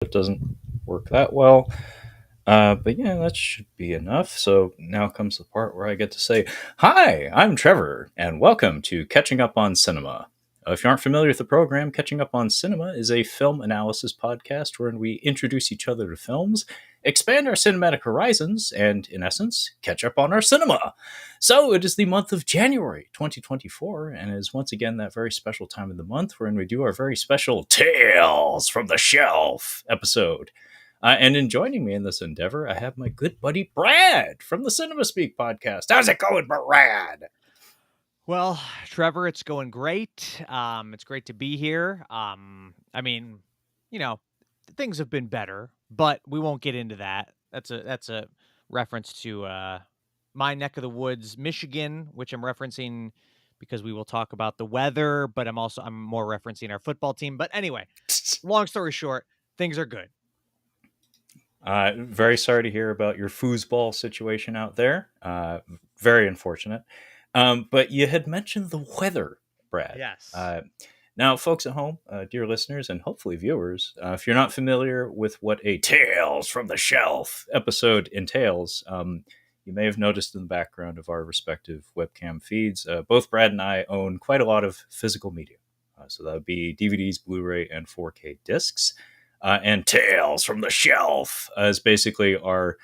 It doesn't work that well. But yeah, that should be enough. So now comes the part where I get to say, "Hi, I'm Trevor, and welcome to Catching Up on Cinema." If you aren't familiar with the program, Catching Up on Cinema is a film analysis podcast wherein we introduce each other to films, expand our cinematic horizons, and, in essence, catch up on our cinema. So it is the month of January 2024, and is once again that very special time of the month wherein we do our very special Tales from the Shelf episode. And in joining me in this endeavor, I have my good buddy Brad from the Cinema Speak podcast. How's it going, Brad? Well, Trevor, it's going great. It's great to be here. I mean, you know, things have been better, but we won't get into that. That's a reference to my neck of the woods, Michigan, which I'm referencing because we will talk about the weather, but I'm more referencing our football team. But anyway, long story short, things are good. Very sorry to hear about your foosball situation out there. Very unfortunate. But you had mentioned the weather, Brad. Yes. Now, folks at home, dear listeners, and hopefully viewers, if you're not familiar with what a Tales from the Shelf episode entails, you may have noticed in the background of our respective webcam feeds, both Brad and I own quite a lot of physical media. So that would be DVDs, Blu-ray, and 4K discs. And Tales from the Shelf is basically our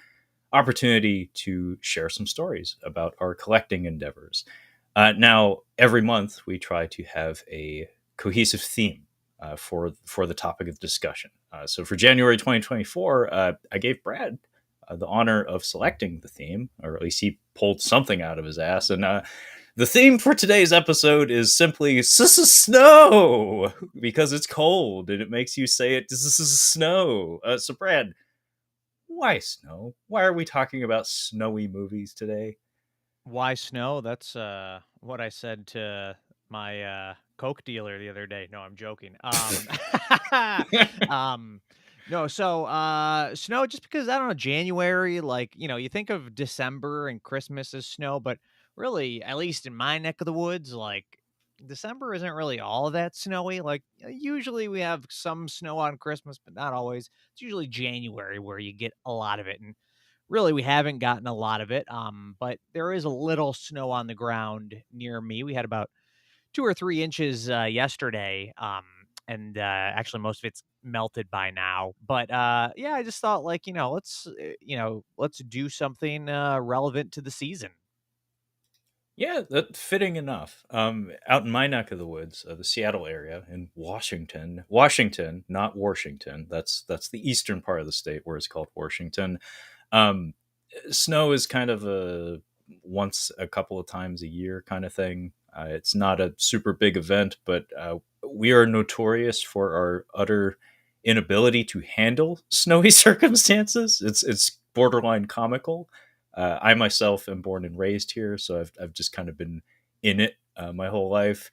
opportunity to share some stories about our collecting endeavors. Now, every month we try to have a cohesive theme for the topic of discussion. So for January 2024, I gave Brad the honor of selecting the theme, or at least he pulled something out of his ass. And the theme for today's episode is simply snow, because it's cold and it makes you say it, snow. So Brad, why snow? Why are we talking about snowy movies today? Why snow? That's what I said to my Coke dealer the other day. No, I'm joking. No, so snow just because I don't know, January, like, you think of December and Christmas as snow, but really, at least in my neck of the woods, like December isn't really all that snowy. Like usually we have some snow on Christmas, but not always. It's usually January where you get a lot of it. And really, we haven't gotten a lot of it, but there is a little snow on the ground near me. We had about 2 or 3 inches yesterday, and actually most of it's melted by now. But yeah, I just thought, like, let's do something relevant to the season. Yeah, that fitting enough. Out in my neck of the woods, the Seattle area in Washington, not Washington. That's the eastern part of the state where it's called Washington. Um, Snow is kind of a once a couple of times a year kind of thing. It's not a super big event, but we are notorious for our utter inability to handle snowy circumstances. It's borderline comical. I myself am born and raised here, so I've just kind of been in it my whole life.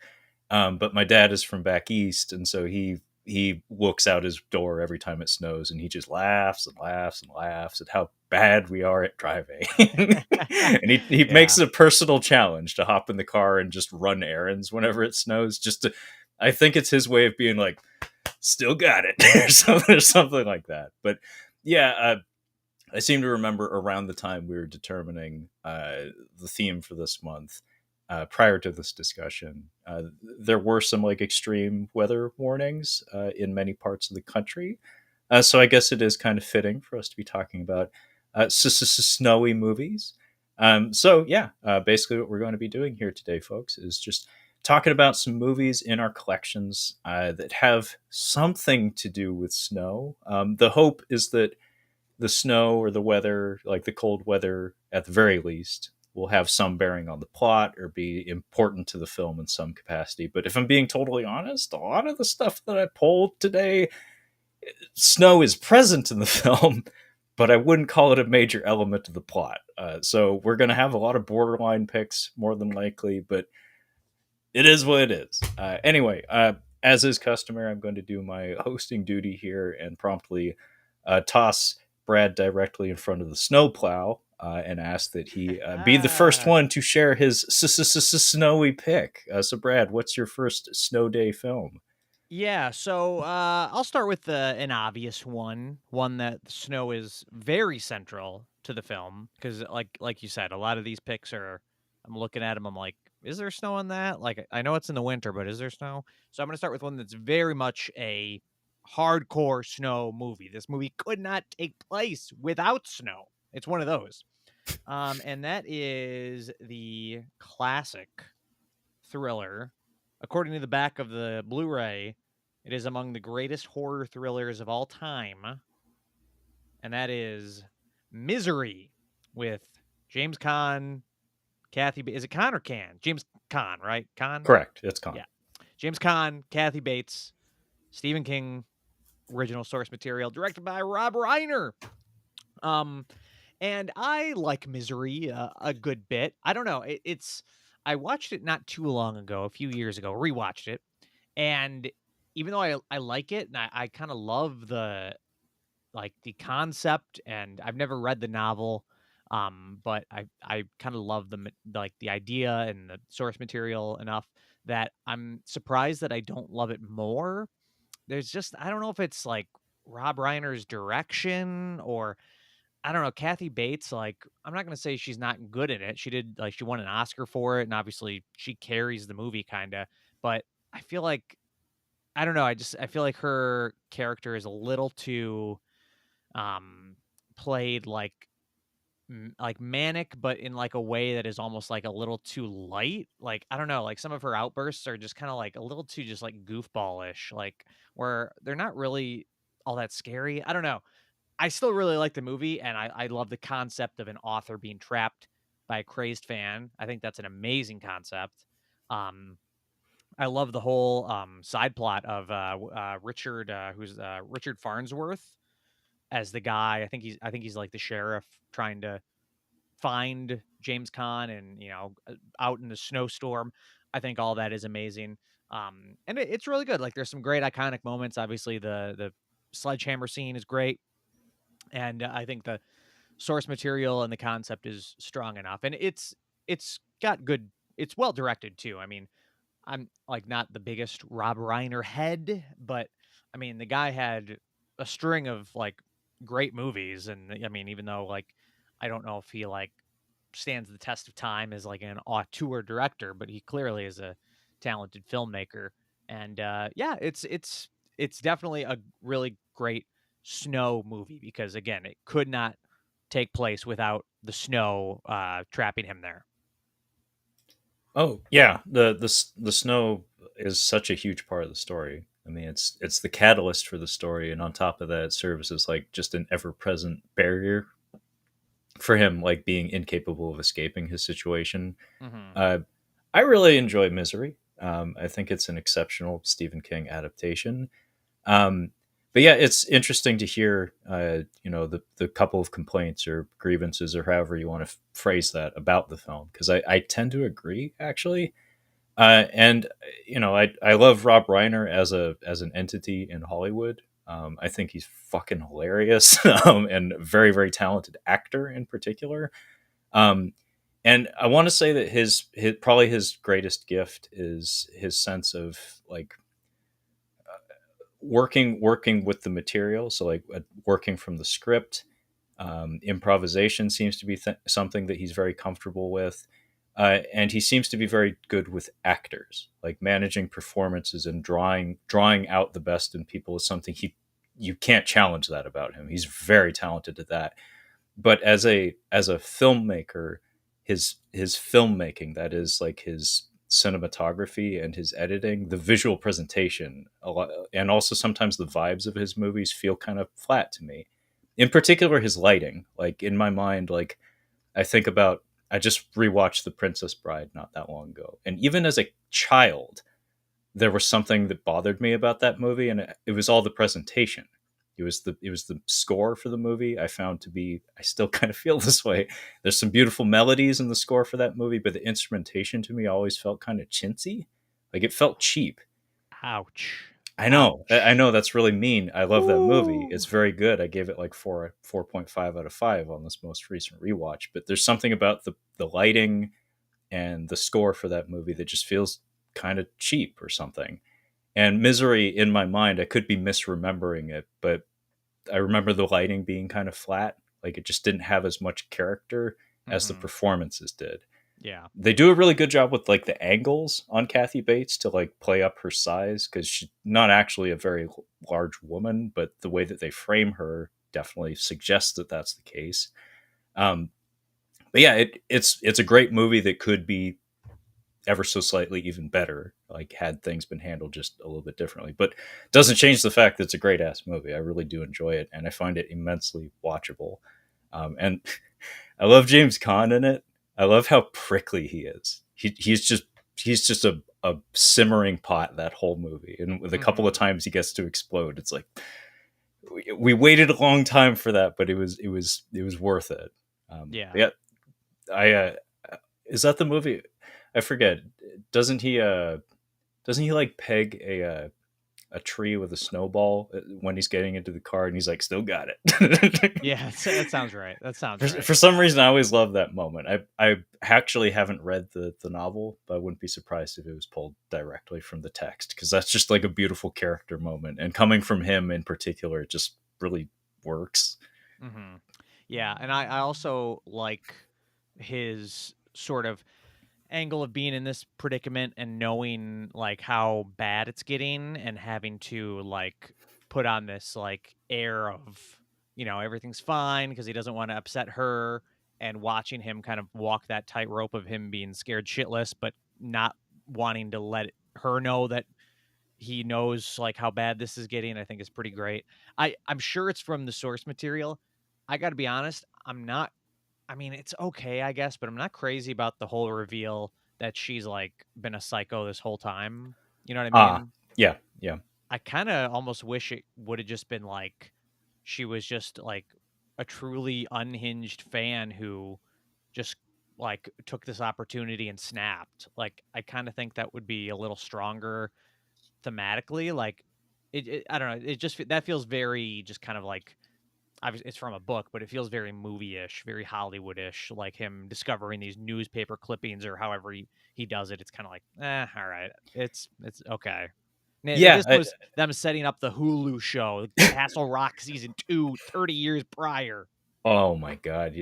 But my dad is from back east, and so he looks out his door every time it snows, and he just laughs and laughs and laughs at how bad we are at driving. And he Yeah. makes it a personal challenge to hop in the car and just run errands whenever it snows. I think it's his way of being like, still got it, or something like that. But yeah, I seem to remember around the time we were determining the theme for this month, prior to this discussion, there were some like extreme weather warnings in many parts of the country. So I guess it is kind of fitting for us to be talking about snowy movies. So yeah, basically what we're going to be doing here today, folks, is just talking about some movies in our collections that have something to do with snow. The hope is that the snow or the weather, like the cold weather, at the very least, will have some bearing on the plot or be important to the film in some capacity. But if I'm being totally honest, a lot of the stuff that I pulled today, snow is present in the film, but I wouldn't call it a major element of the plot. So we're going to have a lot of borderline picks, more than likely, but it is what it is. Anyway, as is customary, I'm going to do my hosting duty here and promptly toss Brad directly in front of the snowplow and ask that he be the first one to share his snowy pick. So, Brad, what's your first snow day film? Yeah, so I'll start with an obvious one that the snow is very central to the film because, like you said, a lot of these picks are. I'm looking at them. I'm like, is there snow in that? Like, I know it's in the winter, but is there snow? So I'm gonna start with one that's very much a hardcore snow movie. This movie could not take place without snow. It's one of those, and that is the classic thriller. According to the back of the Blu-ray, it is among the greatest horror thrillers of all time, and that is Misery with James Caan, is it Caan or Can? James Caan, right? Caan? Correct. It's Con. Yeah. James Caan, Kathy Bates, Stephen King, original source material, directed by Rob Reiner. Um, and I like Misery a good bit. I don't know. It's I watched it not too long ago, a few years ago, rewatched it, and even though I like it and I kind of love the concept, and I've never read the novel, but I kind of love like the idea and the source material enough that I'm surprised that I don't love it more. There's just I don't know if it's like Rob Reiner's direction or I don't know, Kathy Bates, like, I'm not gonna say she's not good in it. She did like, she won an Oscar for it, and obviously she carries the movie kinda, but I feel like I don't know, I feel like her character is a little too, um, played like manic, but in, like, a way that is almost, like, a little too light. Like, I don't know, like, some of her outbursts are just kinda, like, a little too just, like, goofballish, like, where they're not really all that scary. I don't know. I still really like the movie, and I love the concept of an author being trapped by a crazed fan. I think that's an amazing concept. Um, I love the whole side plot of Richard, who's Richard Farnsworth as the guy. I think he's like the sheriff trying to find James Caan, and out in the snowstorm. I think all that is amazing. And it's really good. Like there's some great iconic moments. Obviously, the sledgehammer scene is great, and I think the source material and the concept is strong enough, and it's got good. It's well directed too. I mean, I'm like not the biggest Rob Reiner head, but I mean the guy had a string of like great movies, and I mean even though like I don't know if he like stands the test of time as like an auteur director, but he clearly is a talented filmmaker. And yeah, it's definitely a really great snow movie because again, it could not take place without the snow trapping him there. Oh yeah, the snow is such a huge part of the story. I mean, it's the catalyst for the story, and on top of that, it serves as like just an ever present barrier for him, like being incapable of escaping his situation. Hmm. Uh, I really enjoy Misery. I think it's an exceptional Stephen King adaptation. Um, but yeah, it's interesting to hear, the couple of complaints or grievances or however you want to phrase that about the film, because I tend to agree actually. And I love Rob Reiner as an entity in Hollywood. I think he's fucking hilarious and very very talented actor in particular. Um, and I want to say that his probably his greatest gift is his sense of like working with the material. So like working from the script. Improvisation seems to be something that he's very comfortable with. And he seems to be very good with actors, like managing performances and drawing out the best in people is something you can't challenge that about him. He's very talented at that. But as a filmmaker, his filmmaking, that is like his cinematography and his editing, the visual presentation, a lot, and also sometimes the vibes of his movies feel kind of flat to me. In particular, his lighting. Like in my mind, like I think about I just rewatched The Princess Bride not that long ago, and even as a child, there was something that bothered me about that movie, and it was all the presentation. It was the score for the movie I found to be. I still kind of feel this way. There's some beautiful melodies in the score for that movie, but the instrumentation to me always felt kind of chintzy. Like it felt cheap. Ouch. I know. I Ouch. know that's really mean. I love that movie. Ooh. It's very good. I gave it like 4.5 out of 5 on this most recent rewatch. But there's something about the lighting and the score for that movie that just feels kind of cheap or something. And Misery, in my mind, I could be misremembering it, but I remember the lighting being kind of flat. Like it just didn't have as much character as the Hmm. performances did. Yeah. They do a really good job with like the angles on Kathy Bates to like play up her size, because she's not actually a very large woman, but the way that they frame her definitely suggests that that's the case. Um, but yeah, it's a great movie that could be ever so slightly even better, like had things been handled just a little bit differently. But doesn't change the fact that it's a great ass movie. I really do enjoy it, and I find it immensely watchable. And I love James Caan in it. I love how prickly he is. He's just a simmering pot that whole movie, and with a couple of Hmm. times he gets to explode, it's like we waited a long time for that, but it was worth it. Yeah. Yeah, I is that the movie? I forget. Doesn't he? Doesn't he like peg a tree with a snowball when he's getting into the car, and he's like, "Still got it." Yeah. That sounds right. That sounds right. For some reason, I always love that moment. I actually haven't read the novel, but I wouldn't be surprised if it was pulled directly from the text, because that's just like a beautiful character moment, and coming from him in particular, it just really works. Hmm. Yeah, and I also like his sort of angle of being in this predicament and knowing like how bad it's getting and having to like put on this like air of everything's fine because he doesn't want to upset her, and watching him kind of walk that tightrope of him being scared shitless but not wanting to let her know that he knows like how bad this is getting, I think is pretty great. I'm sure it's from the source material. I got to be honest, I'm not. I mean, it's okay, I guess, but I'm not crazy about the whole reveal that she's like been a psycho this whole time. You know what I Ah, mean? yeah, yeah. I kind of almost wish it would have just been like she was just like a truly unhinged fan who just like took this opportunity and snapped. Like I kind of think that would be a little stronger thematically. Like I don't know. It just that feels very just kind of like obviously it's from a book, but it feels very movie-ish, very Hollywood-ish, like him discovering these newspaper clippings or however he does it. It's kind of like, all right, it's okay. Yeah, This was them setting up the Hulu show, Castle Rock season 2, 30 years prior. oh my god,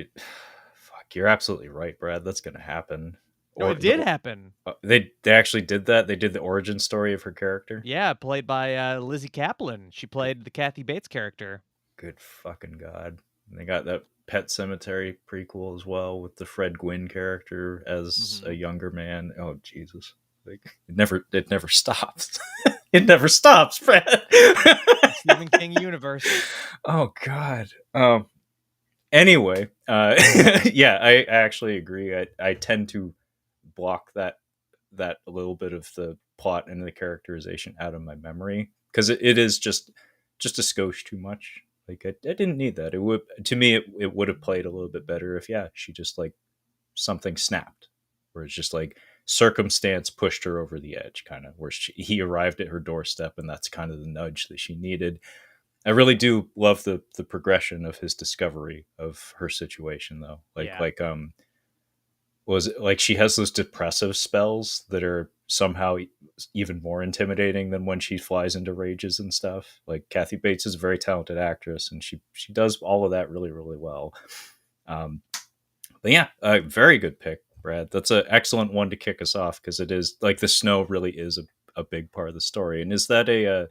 fuck, you're absolutely right, Brad. That's gonna happen. No, Or it did happen. they actually did that. They did the origin story of her character. Yeah, played by Lizzie Kaplan. She played the Kathy Bates character. Good fucking god. And they got that Pet Cemetery prequel as well with the Fred Gwynn character as a Hmm. younger man. Oh Jesus. Like it never stops. It never stops, Brad. Stephen King universe. Oh god. Anyway, yeah, I actually agree. I tend to block that a little bit of the plot and the characterization out of my memory, because it is just a skosh too much. Like I didn't need that. It would, to me, it would have played a little bit better if, yeah, she just like something snapped, where it's just like circumstance pushed her over the edge, kind of where he arrived at her doorstep, and that's kind of the nudge that she needed. I really do love the progression of his discovery of her situation, though. Yeah. Was it like she has those depressive spells that are somehow even more intimidating than when she flies into rages and stuff. Like Kathy Bates is a very talented actress, and she does all of that really really well. Um, but yeah, very good pick, Brad. That's an excellent one to kick us off, because it is like the snow really is a big part of the story. And is that a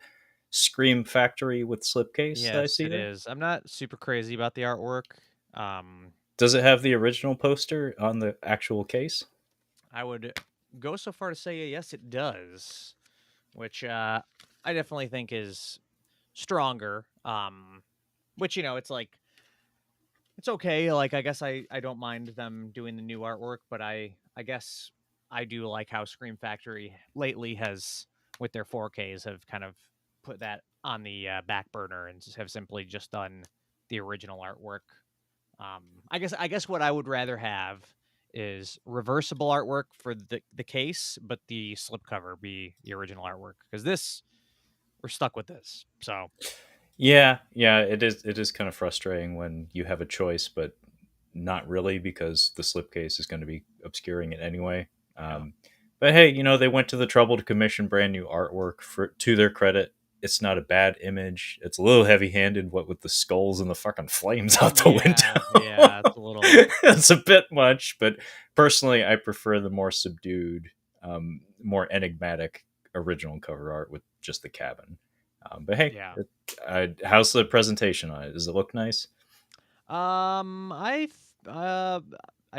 Scream Factory with slipcase that I Yes, see it there? is. I'm not super crazy about the artwork. Does it have the original poster on the actual case? I would go so far to say yes, it does, which I definitely think is stronger. Which it's like it's okay. Like I guess I don't mind them doing the new artwork, but I guess I do like how Scream Factory lately has with their 4Ks have kind of put that on the back burner and have simply just done the original artwork. I guess what I would rather have is reversible artwork for the case, but the slipcover be the original artwork because this we're stuck with this. So Yeah, yeah, it is kind of frustrating when you have a choice, but not really, because the slipcase is going to be obscuring it anyway. yeah, Um, But hey, they went to the trouble to commission brand new artwork. To their credit, it's not a bad image. It's a little heavy-handed, what with the skulls and the fucking flames out the Yeah, yeah, window. it's a little. It's a bit much, but personally, I prefer the more subdued, more enigmatic original cover art with just the cabin. But hey, Yeah. how's the presentation on it? Does it look nice? I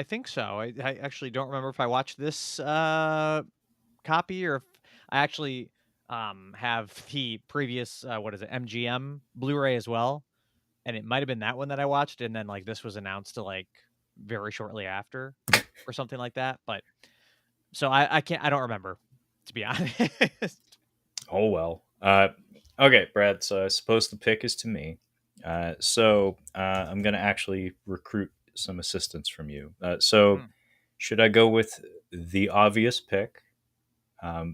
think so. I actually don't remember if I watched this copy or if I actually have the previous what is it, MGM Blu-ray as well, and it might have been that one that I watched, and then like this was announced to like very shortly after or something like that. But so I don't remember, to be honest. Oh well. Okay, Brad. So I suppose the pick is to me. I'm going to actually recruit some assistance from you. So Hmm. should I go with the obvious pick,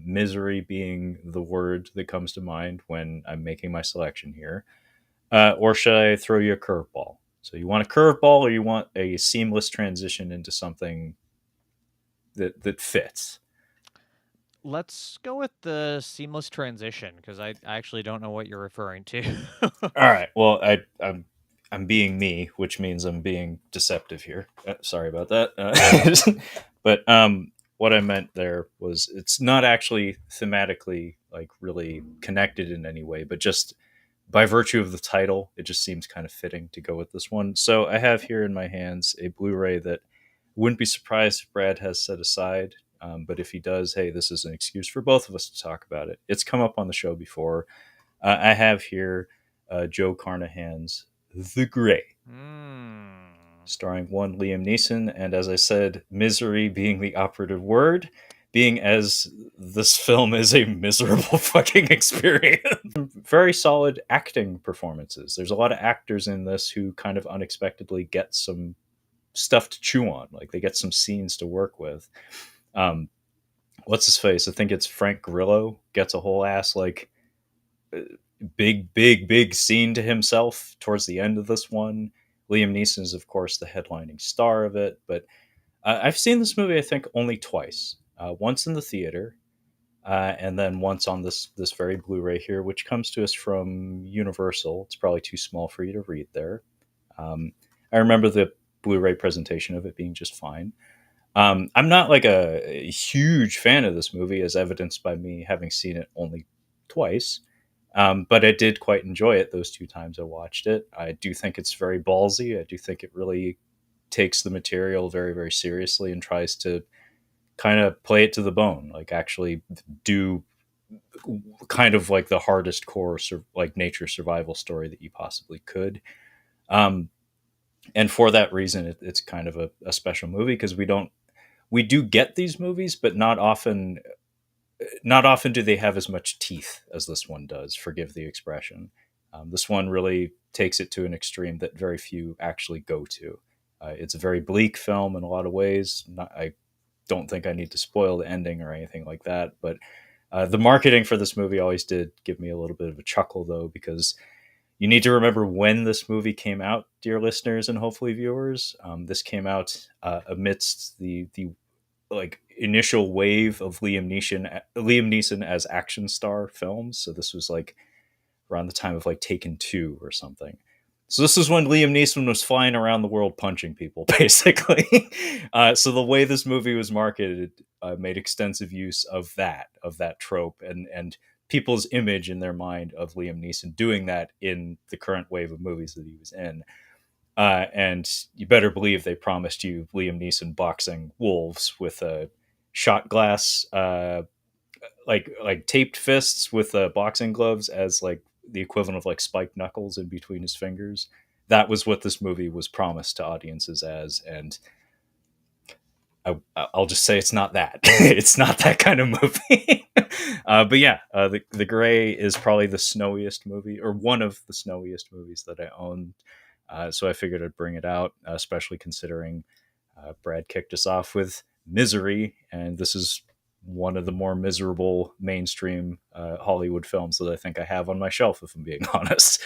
misery being the word that comes to mind when I'm making my selection here, or should I throw you a curveball? So you want a curveball, or you want a seamless transition into something that fits? Let's go with the seamless transition because I actually don't know what you're referring to. All right. Well, I'm being me, which means I'm being deceptive here. Sorry about that. But what I meant there was it's not actually thematically like really connected in any way, but just by virtue of the title, it just seems kind of fitting to go with this one. So I have here in my hands a Blu-ray that wouldn't be surprised if Brad has set aside. But if he does, hey, this is an excuse for both of us to talk about it. It's come up on the show before. I have here Joe Carnahan's The Grey, Hmm. starring one Liam Neeson, and as I said, misery being the operative word, being as this film is a miserable fucking experience. Very solid acting performances. There's a lot of actors in this who kind of unexpectedly get some stuff to chew on. Like they get some scenes to work with. Um, what's his face? I think it's Frank Grillo gets a whole ass like big scene to himself towards the end of this one. Liam Neeson is, of course, the headlining star of it. But I've seen this movie, I think, only twice. Once in the theater, and then once on this very Blu-ray here, which comes to us from Universal. It's probably too small for you to read there. I remember the Blu-ray presentation of it being just fine. I'm not like a huge fan of this movie, as evidenced by me having seen it only twice. But I did quite enjoy it those two times I watched it. I do think it's very ballsy. I do think it really takes the material very, very seriously and tries to kind of play it to the bone, like actually do kind of like the hardest core, like nature survival story that you possibly could. Um, and for that reason, it's kind of a special movie because we do get these movies, but not often do they have as much teeth as this one does. Forgive the expression. This one really takes it to an extreme that very few actually go to. It's a very bleak film in a lot of ways. I don't think I need to spoil the ending or anything like that, but the marketing for this movie always did give me a little bit of a chuckle, though, because you need to remember when this movie came out, dear listeners and hopefully viewers. This came out amidst the like initial wave of Liam Neeson as action star films. So this was like around the time of like Taken 2 or something. So this is when Liam Neeson was flying around the world punching people, basically. So the way this movie was marketed made extensive use of that trope, and people's image in their mind of Liam Neeson doing that in the current wave of movies that he was in. And you better believe they promised you Liam Neeson boxing wolves with a shot glass, like taped fists with boxing gloves as like the equivalent of like spiked knuckles in between his fingers. That was what this movie was promised to audiences as, and I'll just say it's not that. It's not that kind of movie. But yeah, the Gray is probably the snowiest movie, or one of the snowiest movies that I own. So I figured I'd bring it out, especially considering Brad kicked us off with Misery, and this is one of the more miserable mainstream Hollywood films that I think I have on my shelf, if I'm being honest.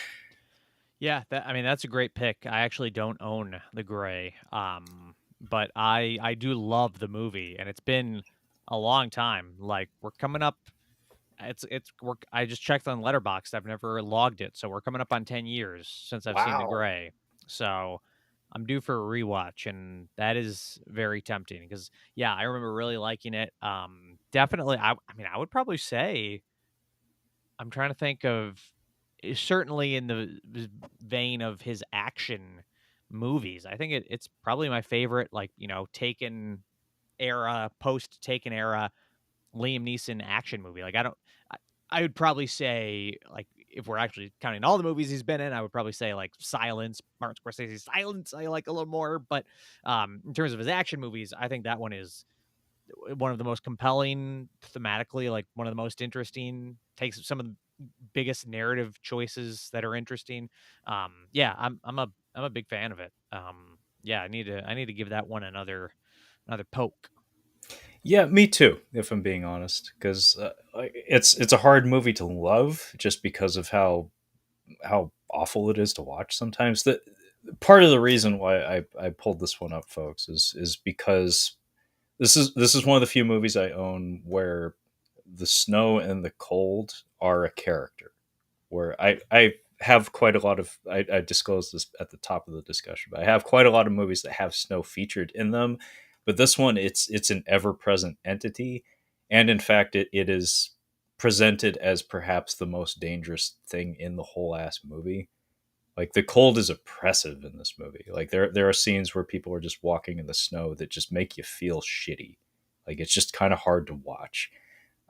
Yeah, I mean that's a great pick. I actually don't own The Gray, but I do love the movie, and it's been a long time. Like we're coming up. I just checked on Letterboxd. I've never logged it, so we're coming up on 10 years since I've seen The Wow. Gray. So I'm due for a rewatch, and that is very tempting because yeah, I remember really liking it. Definitely. I mean, I would probably say I'm trying to think of certainly in the vein of his action movies. I think it's probably my favorite. Like Taken era, post Taken era Liam Neeson action movie. Like I, I would probably say like if we're actually counting all the movies he's been in, I would probably say like Silence, Martin Scorsese's Silence, I like a little more. But in terms of his action movies, I think that one is one of the most compelling thematically, like one of the most interesting. Takes some of the biggest narrative choices that are interesting. Yeah, I'm a big fan of it. Yeah, I need to give that one another poke. Yeah, me too. If I'm being honest, because it's a hard movie to love just because of how awful it is to watch sometimes. That part of the reason why I pulled this one up, folks, is because this is one of the few movies I own where the snow and the cold are a character. Where I have quite a lot of I disclosed this at the top of the discussion, but I have quite a lot of movies that have snow featured in them. But this one, it's an ever present entity, and in fact, it is presented as perhaps the most dangerous thing in the whole ass movie. Like the cold is oppressive in this movie. Like there are scenes where people are just walking in the snow that just make you feel shitty. Like it's just kind of hard to watch.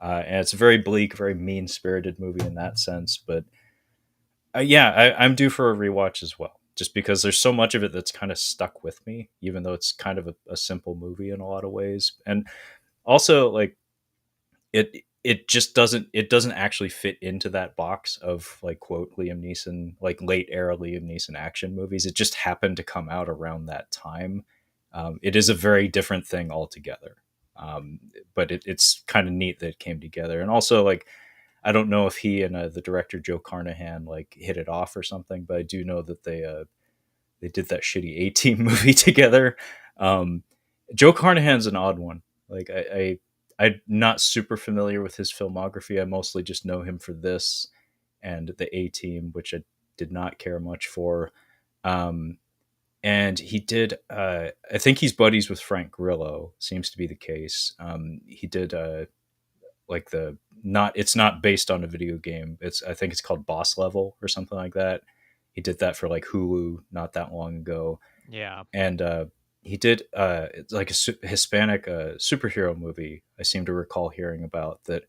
And it's a very bleak, very mean spirited movie in that sense. But yeah, I'm due for a rewatch as well, just because there's so much of it that's kind of stuck with me, even though it's kind of a simple movie in a lot of ways. And also, like it just doesn't actually fit into that box of like quote Liam Neeson, like late era Liam Neeson action movies. It just happened to come out around that time. It is a very different thing altogether. Um, but it's kind of neat that it came together. And also, like, I don't know if he and the director Joe Carnahan like hit it off or something, but I do know that they did that shitty A Team movie together. Um, Joe Carnahan's an odd one. Like I'm not super familiar with his filmography. I mostly just know him for this and the A Team, which I did not care much for. Um, and he did. I think he's buddies with Frank Grillo. Seems to be the case. He did like the not. It's not based on a video game. I think it's called Boss Level or something like that. He did that for like Hulu not that long ago, Yeah. and he did it's like a Hispanic superhero movie. I seem to recall hearing about that.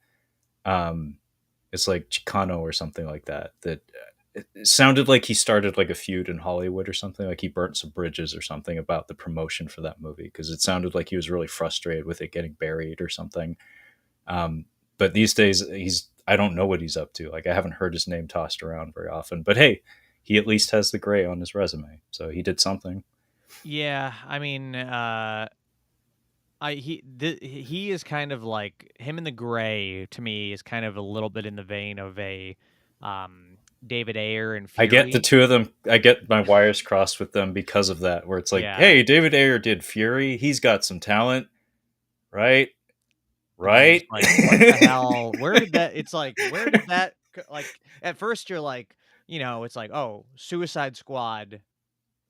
Um, it's like Chicano or something like that. It sounded like he started like a feud in Hollywood or something. Like he burnt some bridges or something about the promotion for that movie because it sounded like he was really frustrated with it getting buried or something. But these days, I don't know what he's up to. Like I haven't heard his name tossed around very often. But hey, he at least has the gray on his resume, so he did something. Yeah, I mean, he is kind of like him in the Gray to me is kind of a little bit in the vein of a David Ayer and I get the Fury. two of them. I get my wires crossed with them because of that. Where it's like, Yeah, hey, David Ayer did Fury. He's got some talent, right? and then you're just Right? like, what the hell? Where did that? It's like, where did that? Like at first you're like, it's like, oh, Suicide Squad.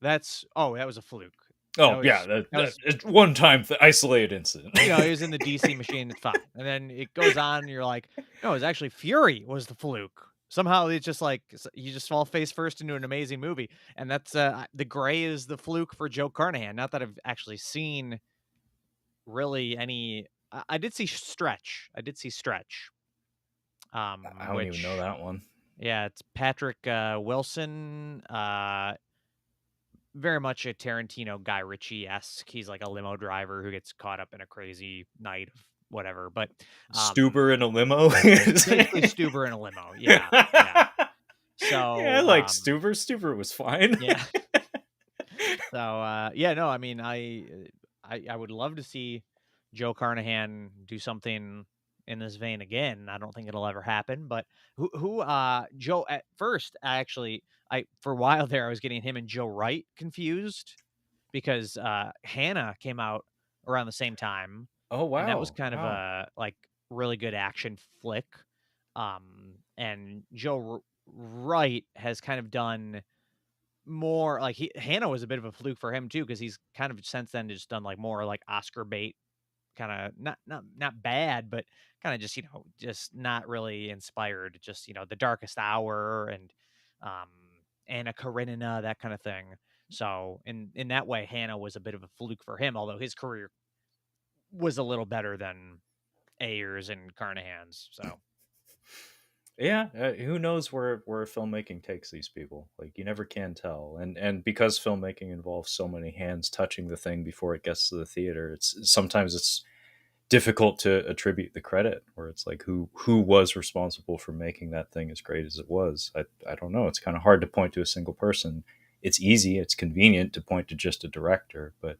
That was a fluke. That Oh yeah, was that that was it's one time isolated incident. he was in the DC machine, it's fine. And then it goes on and you're like, no, it was actually Fury was the fluke. Somehow it's just like you just fall face first into an amazing movie. And that's the Gray is the fluke for Joe Carnahan. Not that I've actually seen really any I did see Stretch. I did see Stretch. I don't even know Which that one. yeah, it's Patrick Wilson. Very much a Tarantino Guy Ritchie-esque. He's like a limo driver who gets caught up in a crazy night of whatever. But Stuber in a limo. basically Stuber in a limo. Yeah. Yeah. Yeah, I So liked Stuber. Stuber was fine. yeah. So yeah, no, I mean I would love to see Joe Carnahan do something in this vein again. I don't think it'll ever happen, but who Joe at first I for a while there I was getting him and Joe Wright confused because Hannah came out around the same time. Oh and that was wow, kind of wow. a like really good action flick. And Wright has kind of done more like Hannah was a bit of a fluke for him too because he's kind of since then just done like more like Oscar bait kind of not bad, but kind of just just not really inspired. Just The Darkest Hour and um, Anna Karenina, that kind of thing. So in that way, Hannah was a bit of a fluke for him, although his career was a little better than Ayers and Carnahan's. So Yeah, who knows where filmmaking takes these people? Like you never can tell, and because filmmaking involves so many hands touching the thing before it gets to the theater, it's difficult to attribute the credit. Where it's like who was responsible for making that thing as great as it was? I don't know. It's kind of hard to point to a single person. It's easy, it's convenient to point to just a director, but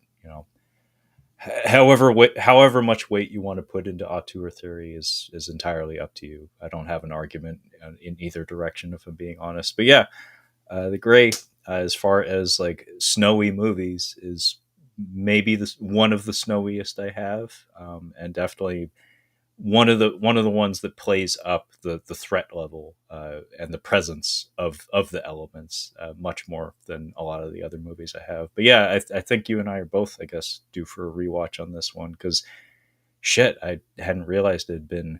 however much weight you want to put into auteur theory is entirely up to you. I don't have an argument in either direction, if I'm being honest. But yeah, the Gray, as far as like snowy movies, is maybe one of the snowiest I have, and definitely one of the ones that plays up the threat level and the presence of the elements much more than a lot of the other movies I have. But yeah, I think you and I are both, I guess, due for a rewatch on this one because shit, I hadn't realized it had been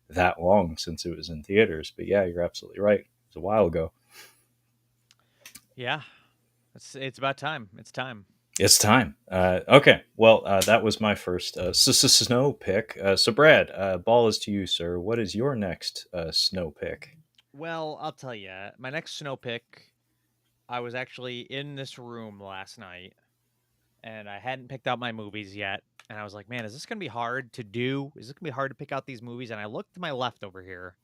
that long since it was in theaters. But yeah, you're absolutely right. It was a while ago. yeah, it's about time. It's time. It's time. Okay, well, that was my first snow pick. So, Brad, ball is to you, sir. What is your next snow pick? Well, I'll tell you, my next snow pick. I was actually in this room last night and I hadn't picked out my movies yet. And I was like, man, is this going to be hard to do? Is it going to be hard to pick out these movies? And I looked to my left over here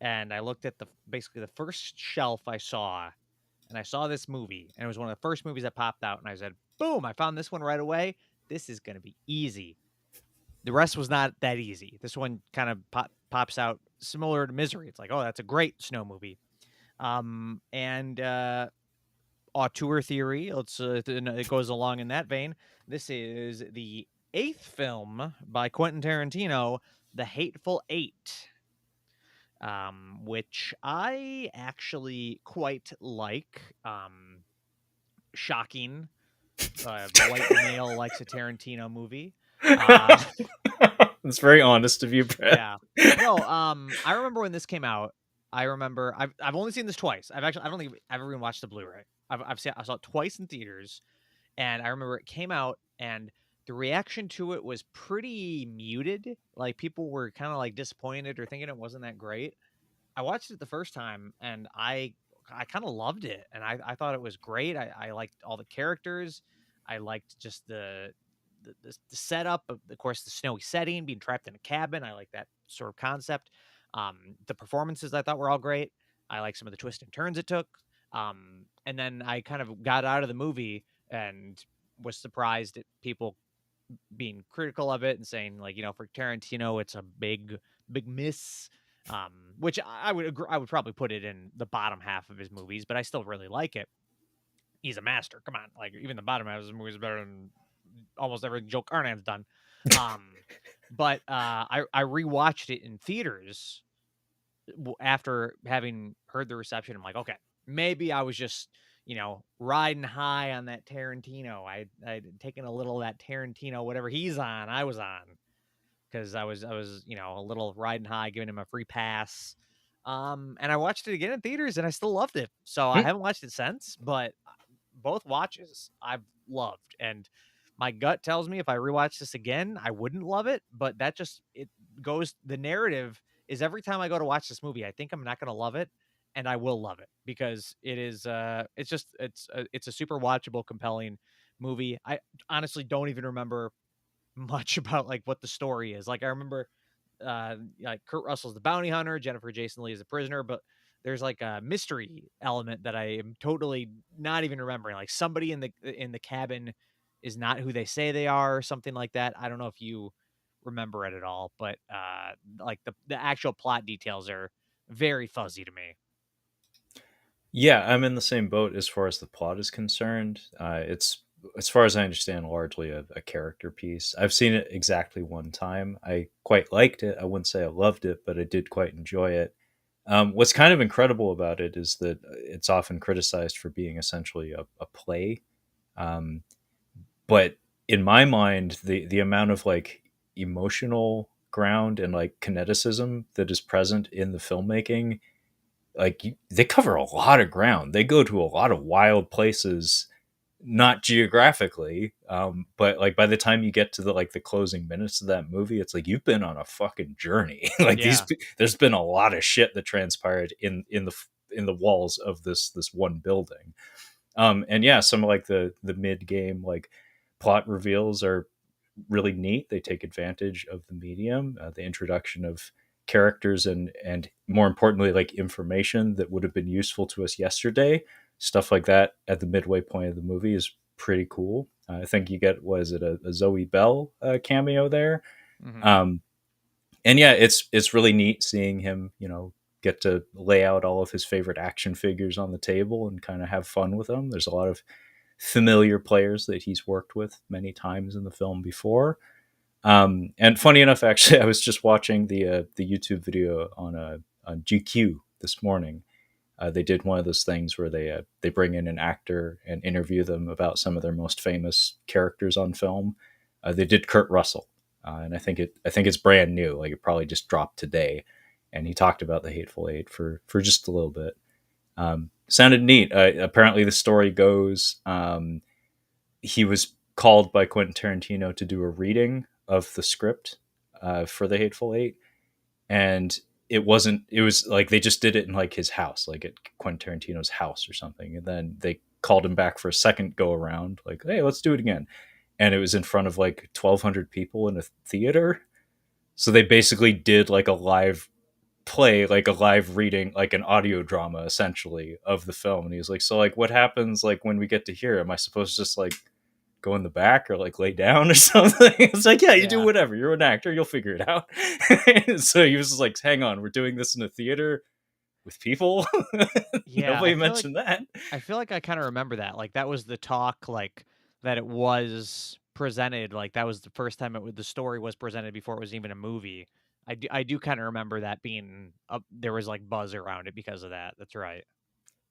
and I looked at basically the first shelf I saw and I saw this movie and it was one of the first movies that popped out. And I said, boom, I found this one right away. This is going to be easy. The rest was not that easy. This one kind of pops out similar to Misery. It's like, oh, that's a great snow movie. And auteur theory. It goes along in that vein. This is the eighth film by Quentin Tarantino, The Hateful Eight, which I actually quite like. Shocking. White male likes a Tarantino movie. Uh, That's very honest of you, Brad. yeah. No, I remember when this came out. I remember I've only seen this twice. I don't think I've ever even watched the Blu-ray. I saw it twice in theaters, and I remember it came out, and the reaction to it was pretty muted. Like people were kind of like disappointed or thinking it wasn't that great. I watched it the first time, and I kind of loved it, and I thought it was great. I liked all the characters. I liked just the setup of course, the snowy setting, being trapped in a cabin. I like that sort of concept. The performances I thought were all great. I like some of the twists and turns it took. And then I kind of got out of the movie and was surprised at people being critical of it and saying like, for Tarantino, it's a big miss. Which I would agree, I would probably put it in the bottom half of his movies, but I still really like it. He's a master. Come on, like even the bottom half of his movies is better than almost everything Joe Carnahan's done. Um, but I rewatched it in theaters after having heard the reception. I'm like, okay, maybe I was just riding high on that Tarantino. I'd taken a little of that Tarantino, whatever he's on, I was on because I was a little riding high, giving him a free pass. And I watched it again in theaters, and I still loved it. So I Hmm. haven't watched it since, but both watches I've loved, and my gut tells me if I rewatch this again, I wouldn't love it. But that just it goes. The narrative is every time I go to watch this movie, I think I'm not going to love it, and I will love it because it is. It's a super watchable, compelling movie. I honestly don't even remember much about like what the story is. Like I remember like Kurt Russell's the bounty hunter, Jennifer Jason Leigh is a prisoner, but there's like a mystery element that I am totally not even remembering. Like somebody in the cabin is not who they say they are, or something like that. I don't know if you remember it at all, but like the actual plot details are very fuzzy to me. Yeah, I'm in the same boat as far as the plot is concerned. It's as far as I understand, largely a character piece. I've seen it exactly one time. I quite liked it. I wouldn't say I loved it, but I did quite enjoy it. What's kind of incredible about it is that it's often criticized for being essentially a play. Um, but in my mind, the amount of like emotional ground and like kineticism that is present in the filmmaking, like they cover a lot of ground. They go to a lot of wild places, not geographically, but like by the time you get to the like the closing minutes of that movie, it's like you've been on a fucking journey. Like Yeah. there's been a lot of shit that transpired in the walls of this one building. And yeah, some of like the mid game like plot reveals are really neat. They take advantage of the medium, the introduction of characters and more importantly like information that would have been useful to us yesterday. Stuff like that at the midway point of the movie is pretty cool. I think you get, was it a Zoe Bell cameo there? Hmm. Um, and yeah, it's really neat seeing him, get to lay out all of his favorite action figures on the table and kind of have fun with them. There's a lot of familiar players that he's worked with many times in the film before. And funny enough, actually, I was just watching the YouTube video on GQ this morning. They did one of those things where they bring in an actor and interview them about some of their most famous characters on film. They did Kurt Russell, and I think it's brand new. Like it probably just dropped today, and he talked about the Hateful Eight for just a little bit. Sounded neat. Apparently, the story goes he was called by Quentin Tarantino to do a reading of the script for the Hateful Eight, and it wasn't. It was like they just did it in like his house, like at Quentin Tarantino's house or something, and then they called him back for a second go around, like, hey, let's do it again, and it was in front of like 1,200 people in a theater. So they basically did like a live play, like a live reading, like an audio drama essentially of the film. And he was like, so like what happens like when we get to here? Am I supposed to just like go in the back or like lay down or something? It's like, yeah, you do Yeah. whatever. You're an actor, you'll figure it out. So he was just like, hang on, we're doing this in a theater with people. Yeah. Nobody mentioned that. I feel like I kind of remember that. Like that was the talk, like that it was presented. Like that was the first time the story was presented before it was even a movie. I do kind of remember that being up. There was like buzz around it because of that. That's right.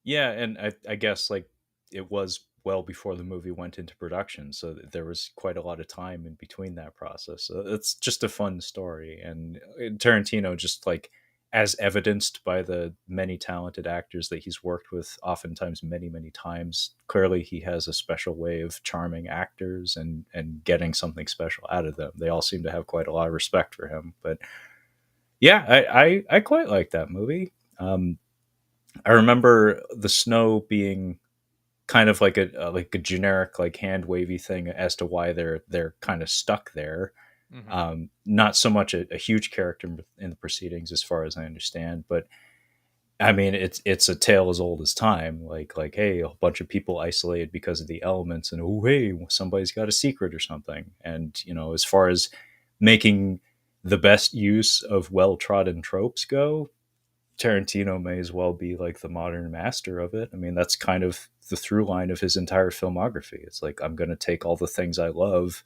Yeah, and I guess like it was well before the movie went into production, so there was quite a lot of time in between that process. So it's just a fun story, and Tarantino just like as evidenced by the many talented actors that he's worked with, oftentimes many times. Clearly, he has a special way of charming actors and getting something special out of them. They all seem to have quite a lot of respect for him. But yeah, I quite like that movie. I remember the snow being kind of like a generic like hand wavy thing as to why they're kind of stuck there. Hmm. Not so much a huge character in the proceedings, as far as I understand, but I mean it's a tale as old as time. Like hey, a bunch of people isolated because of the elements, and oh hey, somebody's got a secret or something. And as far as making the best use of well trodden tropes go, Tarantino may as well be like the modern master of it. I mean, that's kind of the through line of his entire filmography. It's like, I'm going to take all the things I love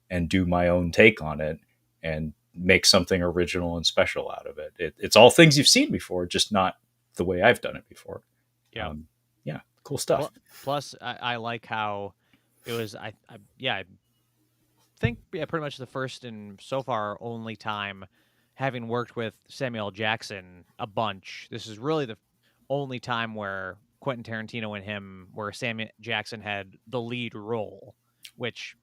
and do my own take on it and make something original and special out of it. It's all things you've seen before, just not the way I've done it before. Yeah. Um, yeah, cool stuff. Plus, I like how it was. Yeah, I think yeah, pretty much the first and so far only time having worked with Samuel Jackson a bunch. This is really the only time where Quentin Tarantino and him, where Samuel Jackson had the lead role, which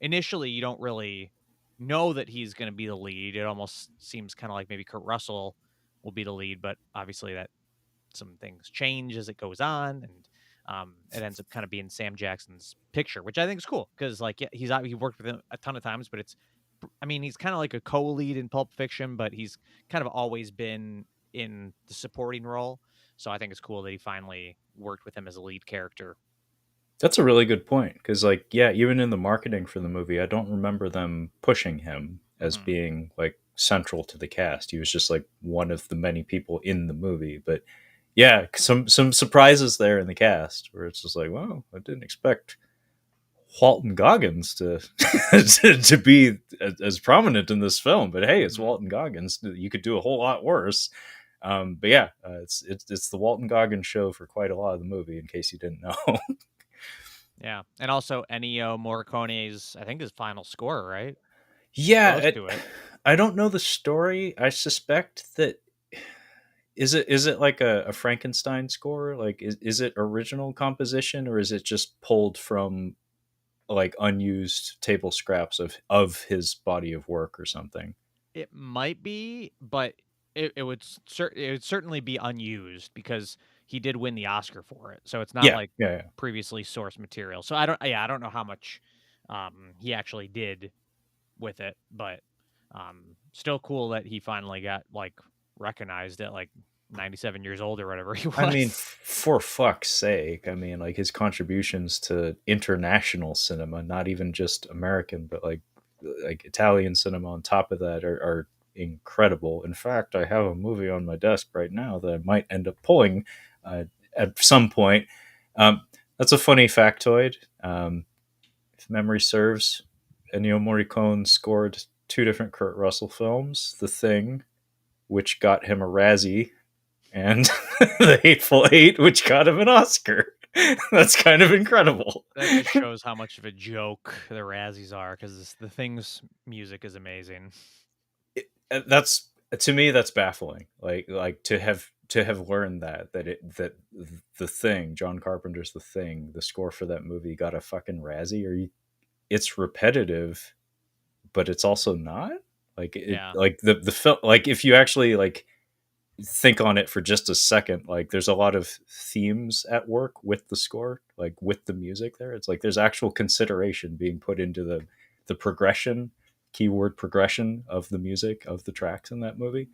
initially you don't really know that he's going to be the lead. It almost seems kind of like maybe Kurt Russell will be the lead, but obviously that some things change as it goes on, and it ends up kind of being Sam Jackson's picture, which I think is cool because like yeah, he worked with him a ton of times, but I mean he's kind of like a co-lead in Pulp Fiction, but he's kind of always been in the supporting role. So I think it's cool that he finally worked with him as a lead character. That's a really good point because, like, yeah, even in the marketing for the movie, I don't remember them pushing him as Hmm. being like central to the cast. He was just like one of the many people in the movie. But yeah, some surprises there in the cast where it's just like, wow, I didn't expect Walton Goggins to to be as prominent in this film. But hey, it's Mhm. Walton Goggins. You could do a whole lot worse. But yeah, it's the Walton Goggins show for quite a lot of the movie. In case you didn't know. Yeah, and also Ennio Morricone's, I think, his final score, right? Yeah, Close to it. I don't know the story. I suspect that is it like a Frankenstein score? Like is it original composition or is it just pulled from like unused table scraps of his body of work or something? It might be, but it would certainly be unused because he did win the Oscar for it. So it's not Yeah, like yeah, yeah. previously sourced material. So I don't know how much he actually did with it, but still cool that he finally got like recognized at like 97 years old or whatever he I mean, was. for fuck's sake! I mean, like his contributions to international cinema, not even just American, but like Italian cinema on top of that are incredible. In fact, I have a movie on my desk right now that I might end up pulling uh, at some point. Um, that's a funny factoid. If memory serves, Ennio Morricone scored two different Kurt Russell films: The Thing, which got him a Razzie, and The Hateful Eight, which got him an Oscar. That's kind of incredible. That just shows how much of a joke the Razzies are because the thing's music is amazing. That's to me that's baffling. Like to have learned that the Thing, John Carpenter's The Thing, the score for that movie got a fucking Razzie. It's repetitive, but it's also not Yeah. like the film. Like if you actually like think on it for just a second, like there's a lot of themes at work with the score, like with the music there. It's like there's actual consideration being put into the progression, keyword progression of the music of the tracks in that movie.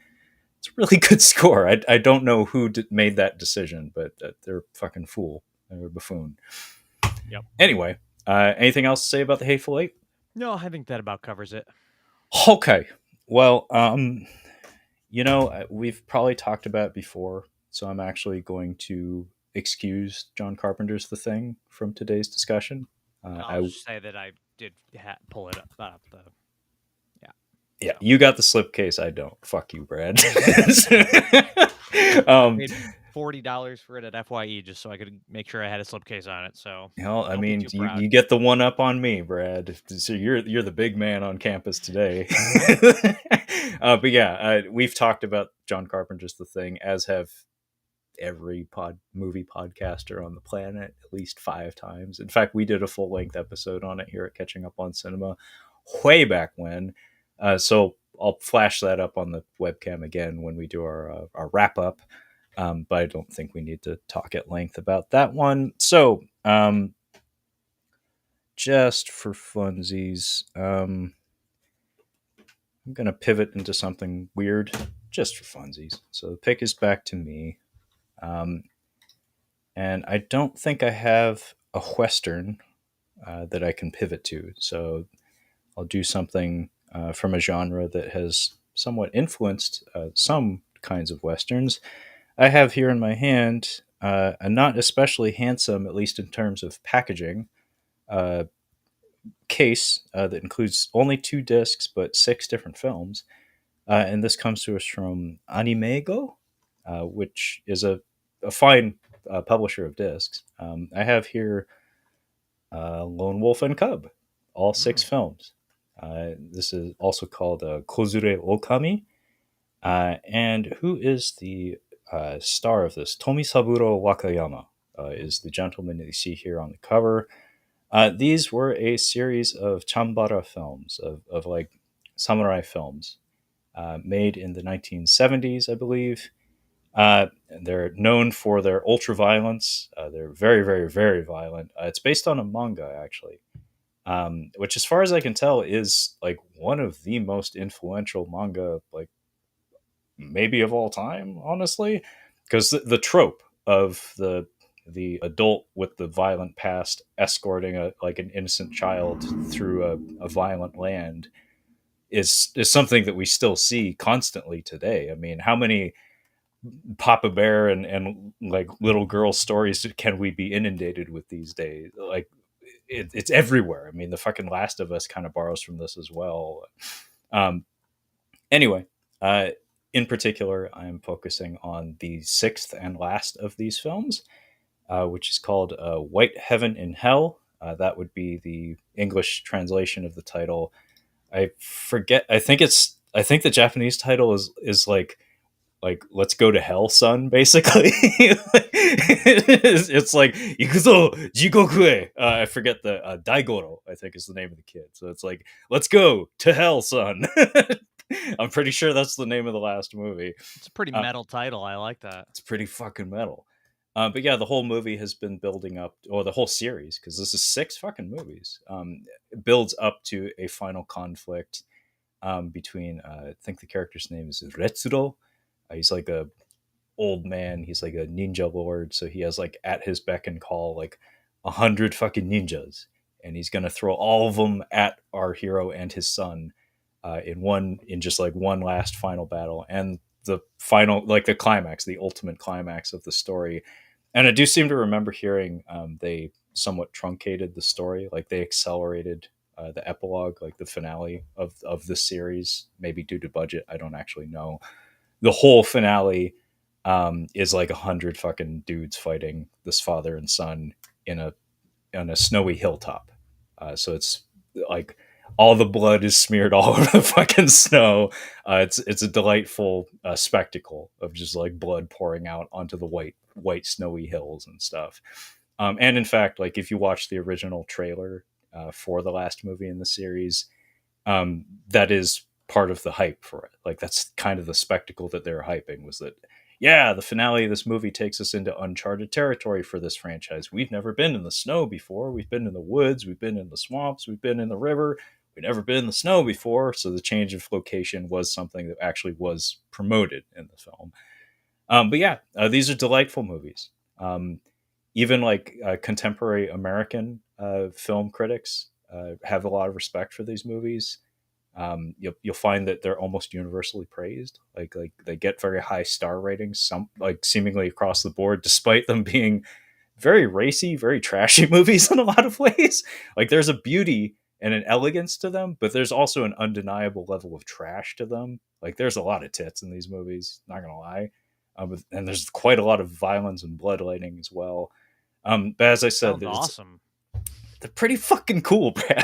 It's a really good score. I don't know who made that decision, but they're a fucking fool. They're a buffoon. Yep. Anyway, anything else to say about the Hateful Eight? No, I think that about covers it. Okay. Well, we've probably talked about it before, so I'm actually going to excuse John Carpenter's The Thing from today's discussion. I'll just say that I did pull it up the. Yeah. Yeah, So you got the slipcase. I don't. Fuck you, Brad. I um, paid $40 for it at FYE just so I could make sure I had a slipcase on it. So Hell, I don't be mean, too you, proud. you get the one up on me, Brad. So you're the big man on campus today. But yeah, we've talked about John Carpenter's The Thing, as have every movie podcaster on the planet at least 5 times. In fact, we did a full length episode on it here at Catching Up on Cinema way back when. So I'll flash that up on the webcam again when we do our wrap up. But I don't think we need to talk at length about that one. So just for funsies, I'm going to pivot into something weird just for funsies. So the pick is back to me. Um, and I don't think I have a Western that I can pivot to. So I'll do something from a genre that has somewhat influenced some kinds of Westerns. I have here in my hand a not especially handsome, at least in terms of packaging, uh, case that includes only 2 discs but 6 different films. And this comes to us from Animego, which is a fine publisher of discs. I have here Lone Wolf and Cub, all 6 films. This is also called Kozure Okami. And who is the star of this? Tomisaburo Wakayama is the gentleman that you see here on the cover. These were a series of chambara films, of like samurai films, made in the 1970s, I believe. They're known for their ultra violence. They're very, very, very violent. It's based on a manga, actually, which, as far as I can tell, is like one of the most influential manga, like maybe of all time, honestly, because the trope of the adult with the violent past escorting an innocent child through a violent land is something that we still see constantly today. I mean, how many Papa Bear and like little girl stories can we be inundated with these days? Like it's everywhere. I mean, the fucking Last of Us kind of borrows from this as well. Um, anyway, uh, in particular, I am focusing on the sixth and last of these films, which is called White Heaven in Hell. That would be the English translation of the title. I forget. I think the Japanese title is like let's go to hell, son. Basically, it's like ikuzo jikoku e. I forget the Daigoro. I think is the name of the kid. So it's like let's go to hell, son. I'm pretty sure that's the name of the last movie. It's a pretty Uh, metal title. I like that. it's pretty fucking metal. But yeah, the whole movie has been building up, or the whole series, because this is six fucking movies, builds up to a final conflict between, I think the character's name is Retsuro. He's like a old man. He's like a ninja lord, so he has like at his beck and call like 100 fucking ninjas, and he's gonna throw all of them at our hero and his son in just like one last final battle, and the final like the climax, the ultimate climax of the story. And I do seem to remember hearing they somewhat truncated the story, like they accelerated the epilogue, like the finale of the series, maybe due to budget. I don't actually know. The whole finale is like 100 fucking dudes fighting this father and son in a on a snowy hilltop. So it's like all the blood is smeared all over the fucking snow. It's a delightful spectacle of just like blood pouring out onto the white snowy hills and stuff. And in fact, like if you watch the original trailer for the last movie in the series, that is part of the hype for it. Like that's kind of the spectacle that they're hyping, was that yeah, the finale of this movie takes us into uncharted territory for this franchise. We've never been in the snow before. We've been in the woods, we've been in the swamps, we've been in the river. We've never been in the snow before. So the change of location was something that actually was promoted in the film. But yeah, these are delightful movies. Even like contemporary American film critics have a lot of respect for these movies. You'll find that they're almost universally praised. Like they get very high star ratings, some like seemingly across the board, despite them being very racy, very trashy movies in a lot of ways. Like there's a beauty and an elegance to them, but there's also an undeniable level of trash to them. Like there's a lot of tits in these movies, not gonna lie, and there's quite a lot of violence and bloodletting as well. But as I said, Sounds awesome. they're pretty fucking cool, Brad.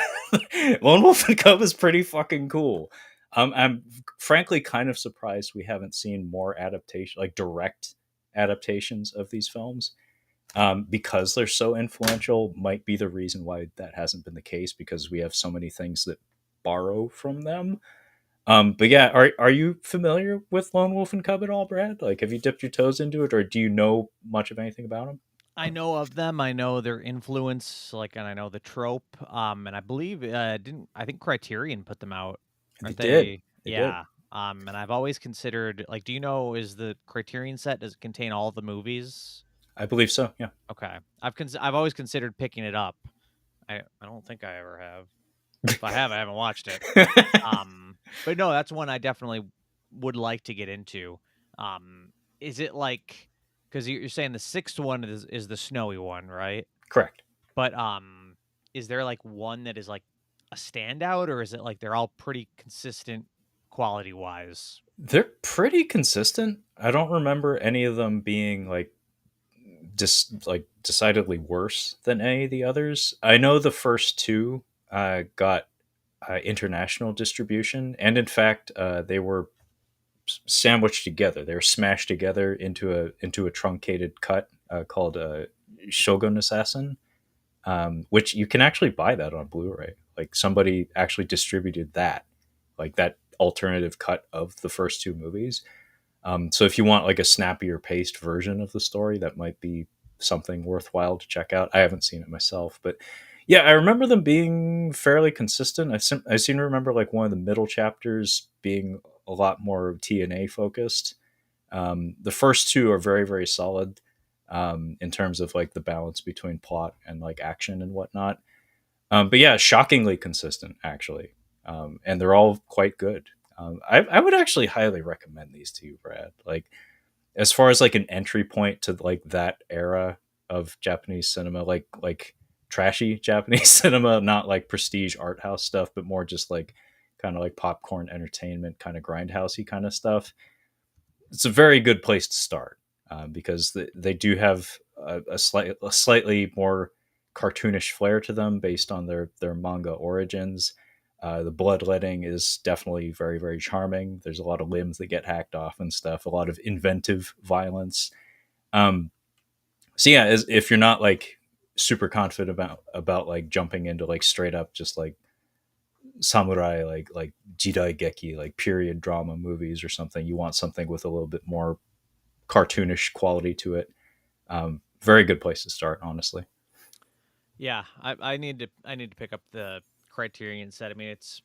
Lone Wolf and Cub is pretty fucking cool. I'm frankly kind of surprised we haven't seen more adaptation, like direct adaptations of these films, because they're so influential. Might be the reason why that hasn't been the case, because we have so many things that borrow from them. But yeah, are you familiar with Lone Wolf and Cub at all, Brad? Like, have you dipped your toes into it, or do you know much of anything about them? I know of them. I know their influence, like, and I know the trope. And I believe didn't I think Criterion put them out, They aren't did. they? They did. Yeah. And I've always considered, like, do you know, is the Criterion set, does it contain all the movies? I believe so. Yeah. Okay. I've always considered picking it up. I don't think I ever have. If I have, I haven't watched it. But no, that's one I definitely would like to get into. Is it like, because you're saying the sixth one is the snowy one, right? Correct. But is there like one that is like a standout, or is it like they're all pretty consistent quality wise? They're pretty consistent. I don't remember any of them being like just like decidedly worse than any of the others. I know the first two got international distribution, and in fact, they were sandwiched together. They were smashed together into a truncated cut called Shogun Assassin, which you can actually buy that on Blu-ray. Like somebody actually distributed that, like that alternative cut of the first two movies. So if you want like a snappier paced version of the story, that might be something worthwhile to check out. I haven't seen it myself, but yeah, I remember them being fairly consistent. I seem to remember like one of the middle chapters being a lot more TNA focused. The first two are very, very solid in terms of like the balance between plot and like action and whatnot. But yeah, shockingly consistent actually, and they're all quite good. I would actually highly recommend these to you, Brad. Like as far as like an entry point to like that era of Japanese cinema, like trashy Japanese cinema, not like prestige art house stuff, but more just like kind of like popcorn entertainment, kind of grindhousey kind of stuff. It's a very good place to start because they do have a slightly more cartoonish flair to them based on their manga origins. The bloodletting is definitely very, very charming. There's a lot of limbs that get hacked off and stuff, a lot of inventive violence. Um, so yeah, if you're not like super confident about like jumping into like straight up just like samurai like jidai geki like period drama movies or something, you want something with a little bit more cartoonish quality to it. Very good place to start, honestly. Yeah, I need to pick up the Criterion set. I mean, it's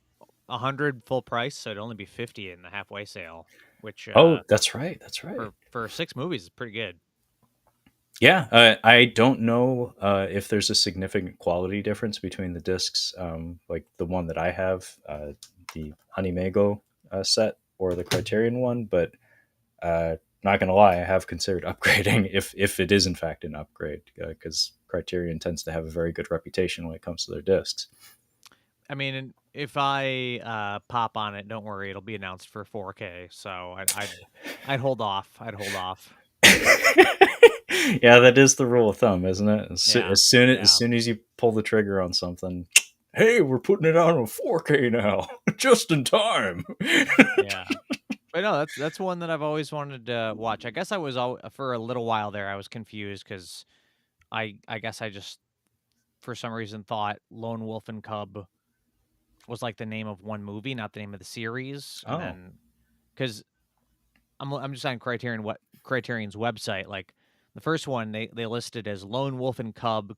100 full price, so it'd only be 50 in the halfway sale, which Oh, that's right. That's right. for 6 movies is pretty good. Yeah, I don't know if there's a significant quality difference between the discs, like the one that I have, the Honeymago set, or the Criterion one. But not gonna lie, I have considered upgrading if it is in fact an upgrade, because Criterion tends to have a very good reputation when it comes to their discs. I mean, and if I pop on it, don't worry, it'll be announced for 4K. So I'd hold off. I'd hold off. Yeah, that is the rule of thumb, isn't it? Yeah, As yeah, soon as you pull the trigger on something, hey, we're putting it out on 4K now, just in time. yeah. But no, that's one that I've always wanted to watch. I guess I was for a little while there. I was confused because I guess I just for some reason thought Lone Wolf and Cub was like the name of one movie, not the name of the series. And Oh, then because I'm just on Criterion's website, like the first one they listed as Lone Wolf and Cub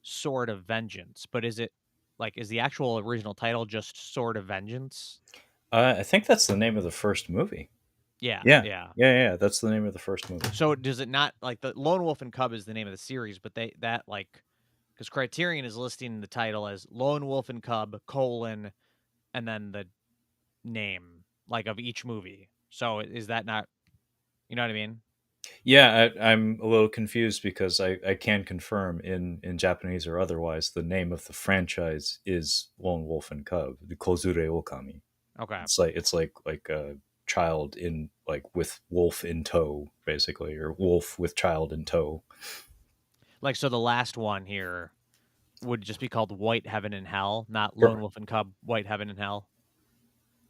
Sword of Vengeance. But is it like is the actual original title just Sword of Vengeance? I think that's the name of the first movie. Yeah, Yeah, yeah. yeah. That's the name of the first movie. So does it not like the Lone Wolf and Cub is the name of the series, but they that like because Criterion is listing the title as Lone Wolf and Cub and then the name like of each movie. So is that not you know what I mean? Yeah, I'm a little confused because I can confirm in Japanese or otherwise the name of the franchise is Lone Wolf and Cub, the Kozure Okami. Okay. It's like a child in like with wolf in tow, basically, or wolf with child in tow. Like so the last one here would just be called White Heaven and Hell, not Lone Wolf and Cub White Heaven and Hell.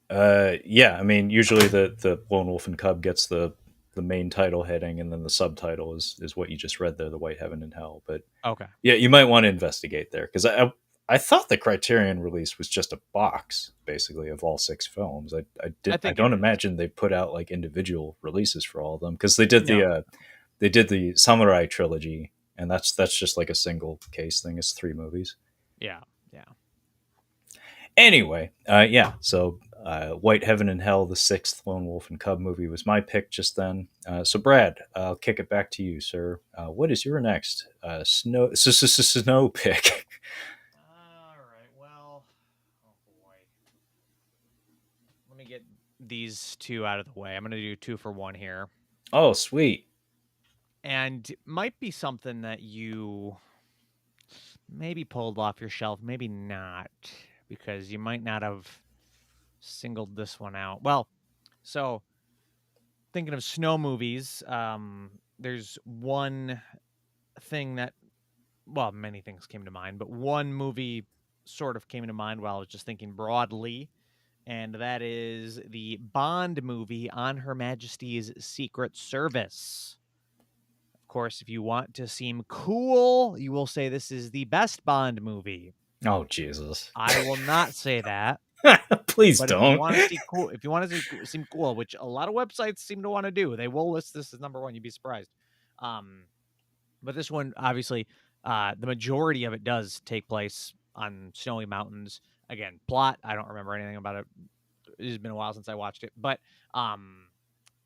Yeah, I mean, usually the Lone Wolf and Cub gets the main title heading, and then the subtitle is what you just read there, the White Heaven and Hell. But Okay. yeah, you might want to investigate there because I thought the Criterion release was just a box basically of all 6 films. I I think it don't is. imagine they put out like individual releases for all of them because No. they did the Samurai trilogy, and that's just like a single case thing. It's 3 movies. Yeah. Yeah. Anyway, yeah. So White Heaven and Hell, the sixth Lone Wolf and Cub movie, was my pick just then. So Brad, I'll kick it back to you, sir. What is your next snow pick? All right. Well, oh boy. Let me get these two out of the way. I'm going to do 2 for 1 here. Oh, sweet. And might be something that you maybe pulled off your shelf, maybe not, because you might not have singled this one out. Well, so thinking of snow movies, there's one thing that, well, many things came to mind, but one movie sort of came to mind while I was just thinking broadly, and that is the Bond movie On Her Majesty's Secret Service. Of course, if you want to seem cool, you will say this is the best Bond movie. Oh, Jesus. I will not say that. Please But if you don't. want to see cool, if you want to seem cool, which a lot of websites seem to want to do, they will list this as number one. You'd be surprised. But this one, obviously, the majority of it does take place on snowy mountains. Again, plot, I don't remember anything about it. It's been a while since I watched it, but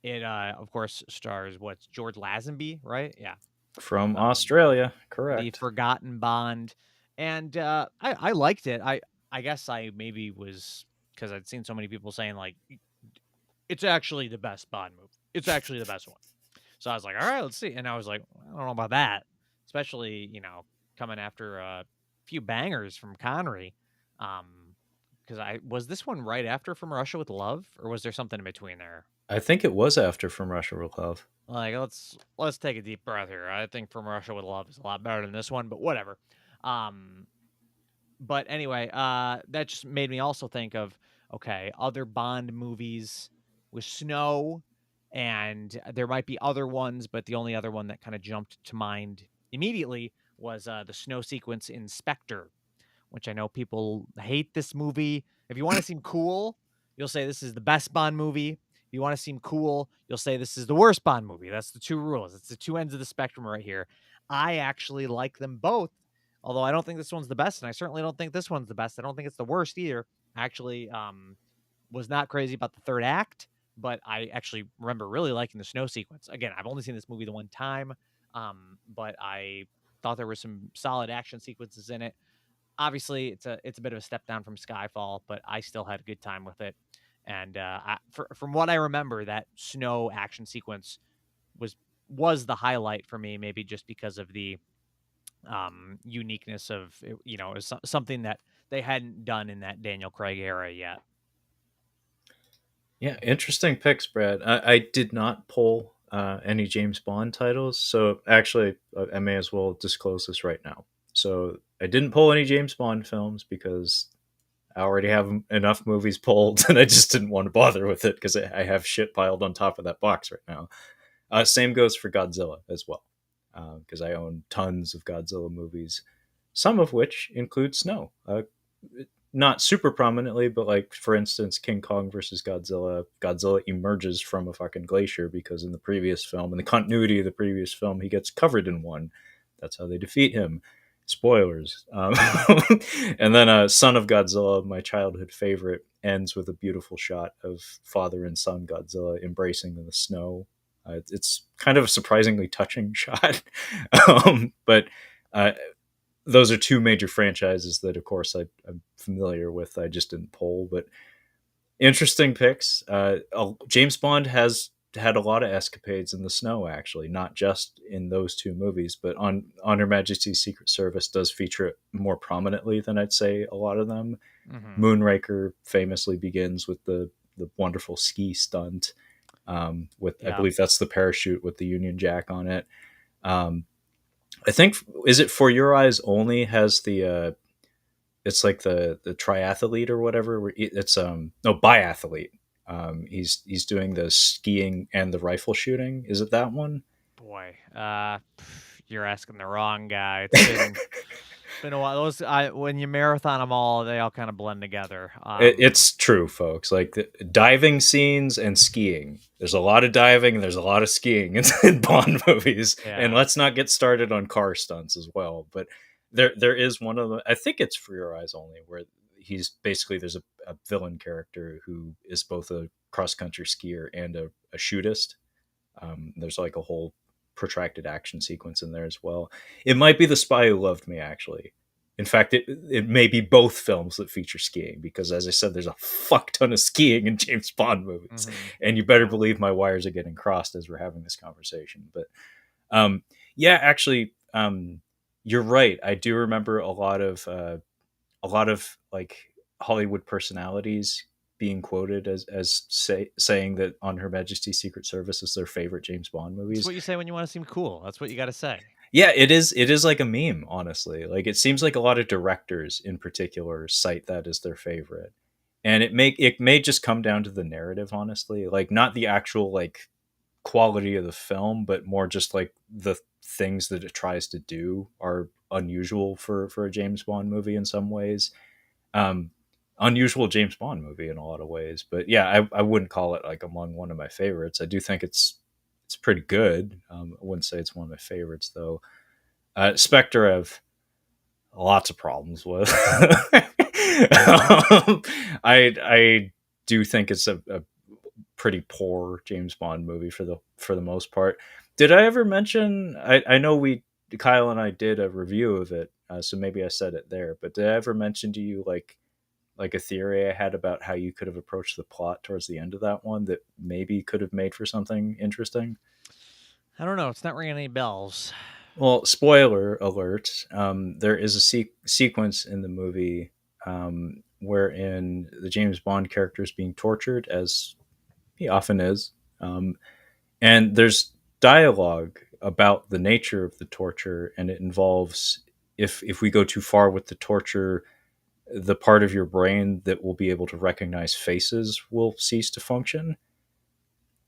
it of course stars what's George Lazenby, right? Yeah, From um, Australia, the correct. Forgotten Bond, and I liked it. I guess I maybe was because I'd seen so many people saying like it's actually the best Bond movie. It's actually the best one. So I was like, all right, let's see. And I was like, I don't know about that, especially coming after a few bangers from Connery. Because I was this one right after From Russia with Love, or was there something in between there? I think it was after From Russia with Love. Like, let's take a deep breath here. I think From Russia with Love is a lot better than this one, but whatever. Um, but anyway, that just made me also think of, okay, other Bond movies with snow, and there might be other ones, but the only other one that kind of jumped to mind immediately was the snow sequence in Spectre, which I know people hate this movie. If you want to seem cool, you'll say this is the best Bond movie. If you want to seem cool, you'll say this is the worst Bond movie. That's the two rules. It's the two ends of the spectrum right here. I actually like them both, although I don't think this one's the best, and I certainly don't think this one's the best. I don't think it's the worst either. I actually was not crazy about the third act, but I actually remember really liking the snow sequence. Again, I've only seen this movie the one time, but I thought there were some solid action sequences in it. Obviously, it's a bit of a step down from Skyfall, but I still had a good time with it. And from what I remember, that snow action sequence was the highlight for me. Maybe just because of the uniqueness of it, it was something that they hadn't done in that Daniel Craig era yet. Yeah, interesting picks, Brad. I did not pull any James Bond titles, so actually, I may as well disclose this right now. So I didn't pull any James Bond films because I already have enough movies pulled, and I just didn't want to bother with it because I have shit piled on top of that box right now. Same goes for Godzilla as well, because I own tons of Godzilla movies, some of which include snow. Not super prominently, but like for instance, King Kong versus Godzilla. Godzilla emerges from a fucking glacier because in the previous film, in the continuity of the previous film, he gets covered in one. That's how they defeat him. Spoilers. And then Son of Godzilla, my childhood favorite, ends with a beautiful shot of father and son Godzilla embracing in the snow. It's kind of a surprisingly touching shot. But those are two major franchises that, of course, I'm familiar with. I just didn't poll, but interesting picks. James Bond has had a lot of escapades in the snow, actually, not just in those two movies, but on Her Majesty's Secret Service does feature it more prominently than I'd say a lot of them. Mm-hmm. Moonraker famously begins with the wonderful ski stunt. I believe that's the parachute with the Union Jack on it. I think, is it For Your Eyes Only has the it's like the triathlete or whatever. It's no, biathlete. He's doing the skiing and the rifle shooting. Is it that one? Boy, you're asking the wrong guy. It's been a while. Those when you marathon them all, they all kind of blend together. It's true, folks. Like the diving scenes and skiing. There's a lot of diving and there's a lot of skiing in Bond movies. Yeah. And let's not get started on car stunts as well. But there is one of them. I think it's For Your Eyes Only, where he's basically there's a villain character who is both a cross country skier and a shootist. There's like a whole protracted action sequence in there as well. It might be The Spy Who Loved Me, actually. In fact, it may be both films that feature skiing because, as I said, there's a fuck ton of skiing in James Bond movies, and you better believe my wires are getting crossed as we're having this conversation. But yeah, actually, you're right. I do remember a lot of like Hollywood personalities being quoted as saying that On Her Majesty's Secret Service is their favorite James Bond movies. That's what you say when you want to seem cool. That's what you got to say. Yeah, it is like a meme, honestly. Like it seems like a lot of directors in particular cite that as their favorite. And it may just come down to the narrative, honestly. Like not the actual like quality of the film, but more just like the things that it tries to do are unusual for a James Bond movie in some ways. Unusual James Bond movie in a lot of ways. But yeah, I wouldn't call it like among one of my favorites. I do think it's pretty good. I wouldn't say it's one of my favorites though. Spectre, I've lots of problems with. I do think it's a pretty poor James Bond movie for the most part. Did I ever mention? I know Kyle and I did a review of it, so maybe I said it there. But did I ever mention to you like a theory I had about how you could have approached the plot towards the end of that one that maybe could have made for something interesting? I don't know. It's not ringing any bells. Well, spoiler alert. There is a sequence in the movie wherein the James Bond character is being tortured, as he often is. Um, and there's dialogue about the nature of the torture, and it involves if we go too far with the torture, the part of your brain that will be able to recognize faces will cease to function.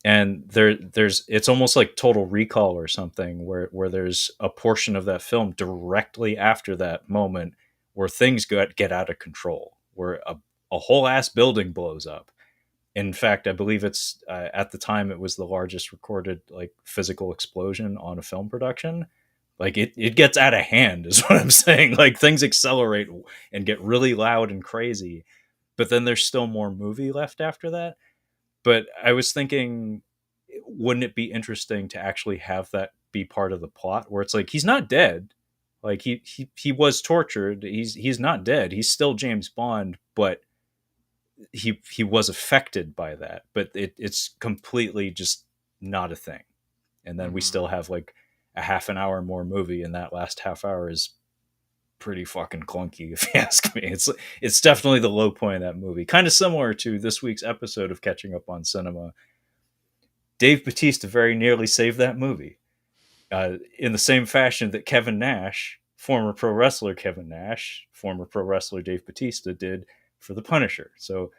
And there's it's almost like Total Recall or something, where there's a portion of that film directly after that moment where things get out of control, where a whole ass building blows up. In fact, I believe it's at the time it was the largest recorded like physical explosion on a film production. Like it gets out of hand is what I'm saying. Like things accelerate and get really loud and crazy, but then there's still more movie left after that. But I was thinking, wouldn't it be interesting to actually have that be part of the plot, where it's like he's not dead, like he was tortured, he's not dead, he's still James Bond, but he was affected by that, but it's completely just not a thing. And then we Hmm. still have like a half an hour more movie, and that last half hour is pretty fucking clunky if you ask me. It's definitely the low point of that movie, kind of similar to this week's episode of Catching Up on Cinema. Dave Bautista very nearly saved that movie, in the same fashion that Kevin Nash, former pro wrestler Kevin Nash, former pro wrestler Dave Bautista did for The Punisher. So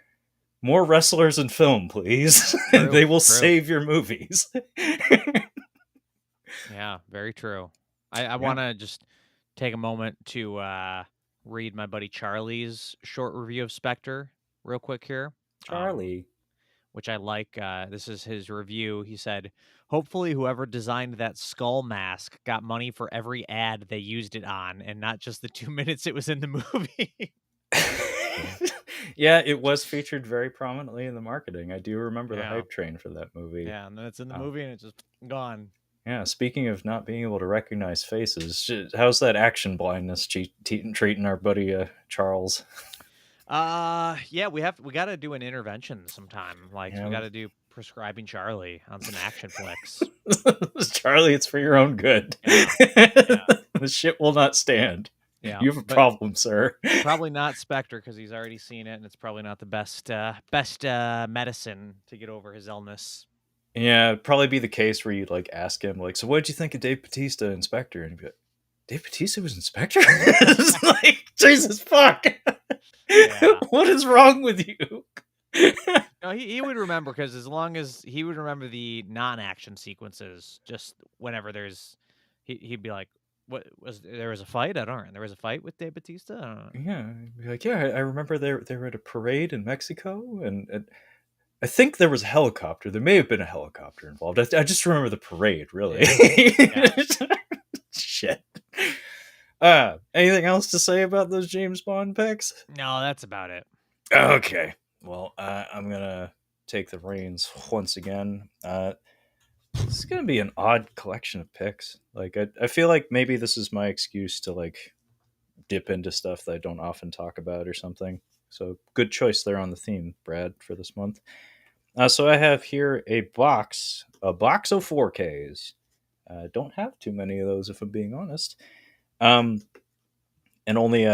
more wrestlers in film, please, and True, they will true. save your movies. Yeah, very true. I Yeah, want to just take a moment to read my buddy Charlie's short review of Spectre real quick here. Charlie. Which I like. This is his review. He said, "Hopefully, whoever designed that skull mask got money for every ad they used it on, and not just the 2 minutes it was in the movie." Yeah, it was featured very prominently in the marketing. I do remember the Yeah, hype train for that movie. yeah, and then it's in the Um, movie, and it's just gone. yeah, speaking of not being able to recognize faces, how's that action blindness treating our buddy Charles? Yeah, we got to do an intervention sometime. Like, we Yeah, got to do prescribing Charlie on some action flicks. Charlie, it's for your own good. Yeah, yeah, The shit will not stand. yeah. You have a But problem, sir. probably not Spectre because he's already seen it, and it's probably not the best medicine to get over his illness. Yeah, it'd probably be the case where you'd like ask him, like, so what did you think of Dave Bautista in Spectre? And he'd be like, Dave Bautista was in Spectre? It's like, Jesus fuck. Yeah. What is wrong with you? No, he would remember because as long as he would remember the non-action sequences, just whenever he'd be like, "What was there was a fight? I don't know. There was a fight with Dave Batista. I don't know." Yeah, he'd be like, yeah, I remember they were at a parade in Mexico, and I think there was a helicopter. There may have been a helicopter involved. I just remember the parade, really. Yeah. Shit. Anything else to say about those James Bond picks? No, that's about it. Okay. Well, I'm gonna take the reins once again. This is gonna be an odd collection of picks. Like, I feel like maybe this is my excuse to like dip into stuff that I don't often talk about or something. So good choice there on the theme, Brad, for this month. So I have here a box of 4Ks. Don't have too many of those, if I'm being honest. Um, and only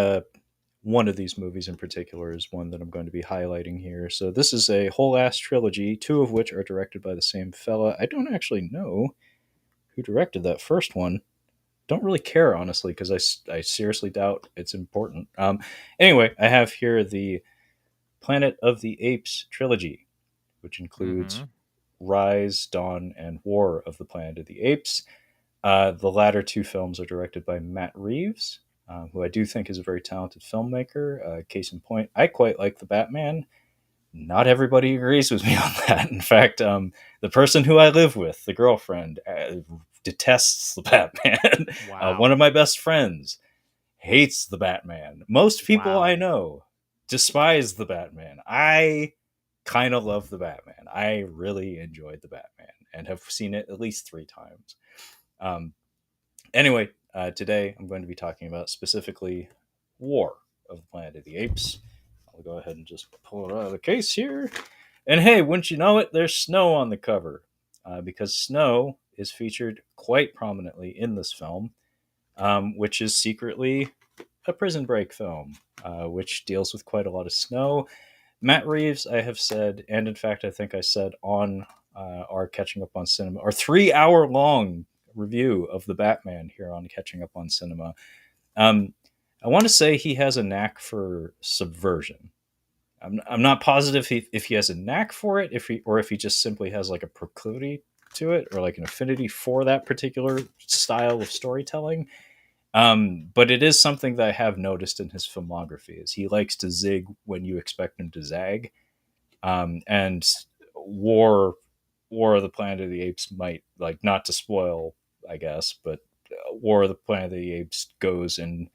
one of these movies in particular is one that I'm going to be highlighting here. So this is a whole ass trilogy, two of which are directed by the same fella. I don't actually know who directed that first one. Don't really care, honestly, because I seriously doubt it's important. Anyway, I have here the Planet of the Apes trilogy, which includes Mm-hmm. Rise, Dawn, and War of the Planet of the Apes. The latter two films are directed by Matt Reeves, who I do think is a very talented filmmaker. Case in point, I quite like The Batman. Not everybody agrees with me on that. In fact, the person who I live with, the girlfriend, detests The Batman. Wow. One of my best friends hates The Batman. Most people I Wow. know despise The Batman. I kind of love The Batman. I really enjoyed The Batman and have seen it at least 3 times. Um, anyway, today I'm going to be talking about specifically War of the Planet of the Apes. I'll go ahead and just pull it out of the case here. And hey, wouldn't you know it, there's snow on the cover. Because snow is featured quite prominently in this film, which is secretly a prison break film, which deals with quite a lot of snow. Matt Reeves, I have said, and in fact, I think I said on our Catching Up on Cinema, our 3 hour long review of the Batman here on Catching Up on Cinema. I want to say he has a knack for subversion. I'm not positive if he has a knack for it, if he just simply has like a proclivity to it or like an affinity for that particular style of storytelling. But it is something that I have noticed in his filmography is he likes to zig when you expect him to zag. And War of the Planet of the Apes might, like, not to spoil, I guess, but War of the Planet of the Apes goes in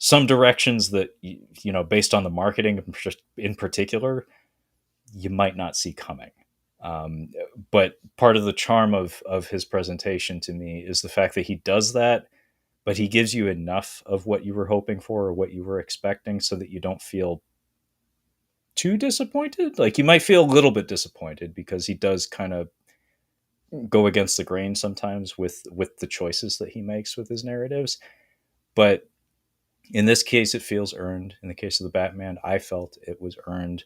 some directions that, you know, based on the marketing in particular, you might not see coming. But part of the charm of his presentation to me is the fact that he does that, but he gives you enough of what you were hoping for or what you were expecting so that you don't feel too disappointed. Like, you might feel a little bit disappointed because he does kind of go against the grain sometimes with the choices that he makes with his narratives. But in this case, it feels earned. In the case of the Batman, I felt it was earned.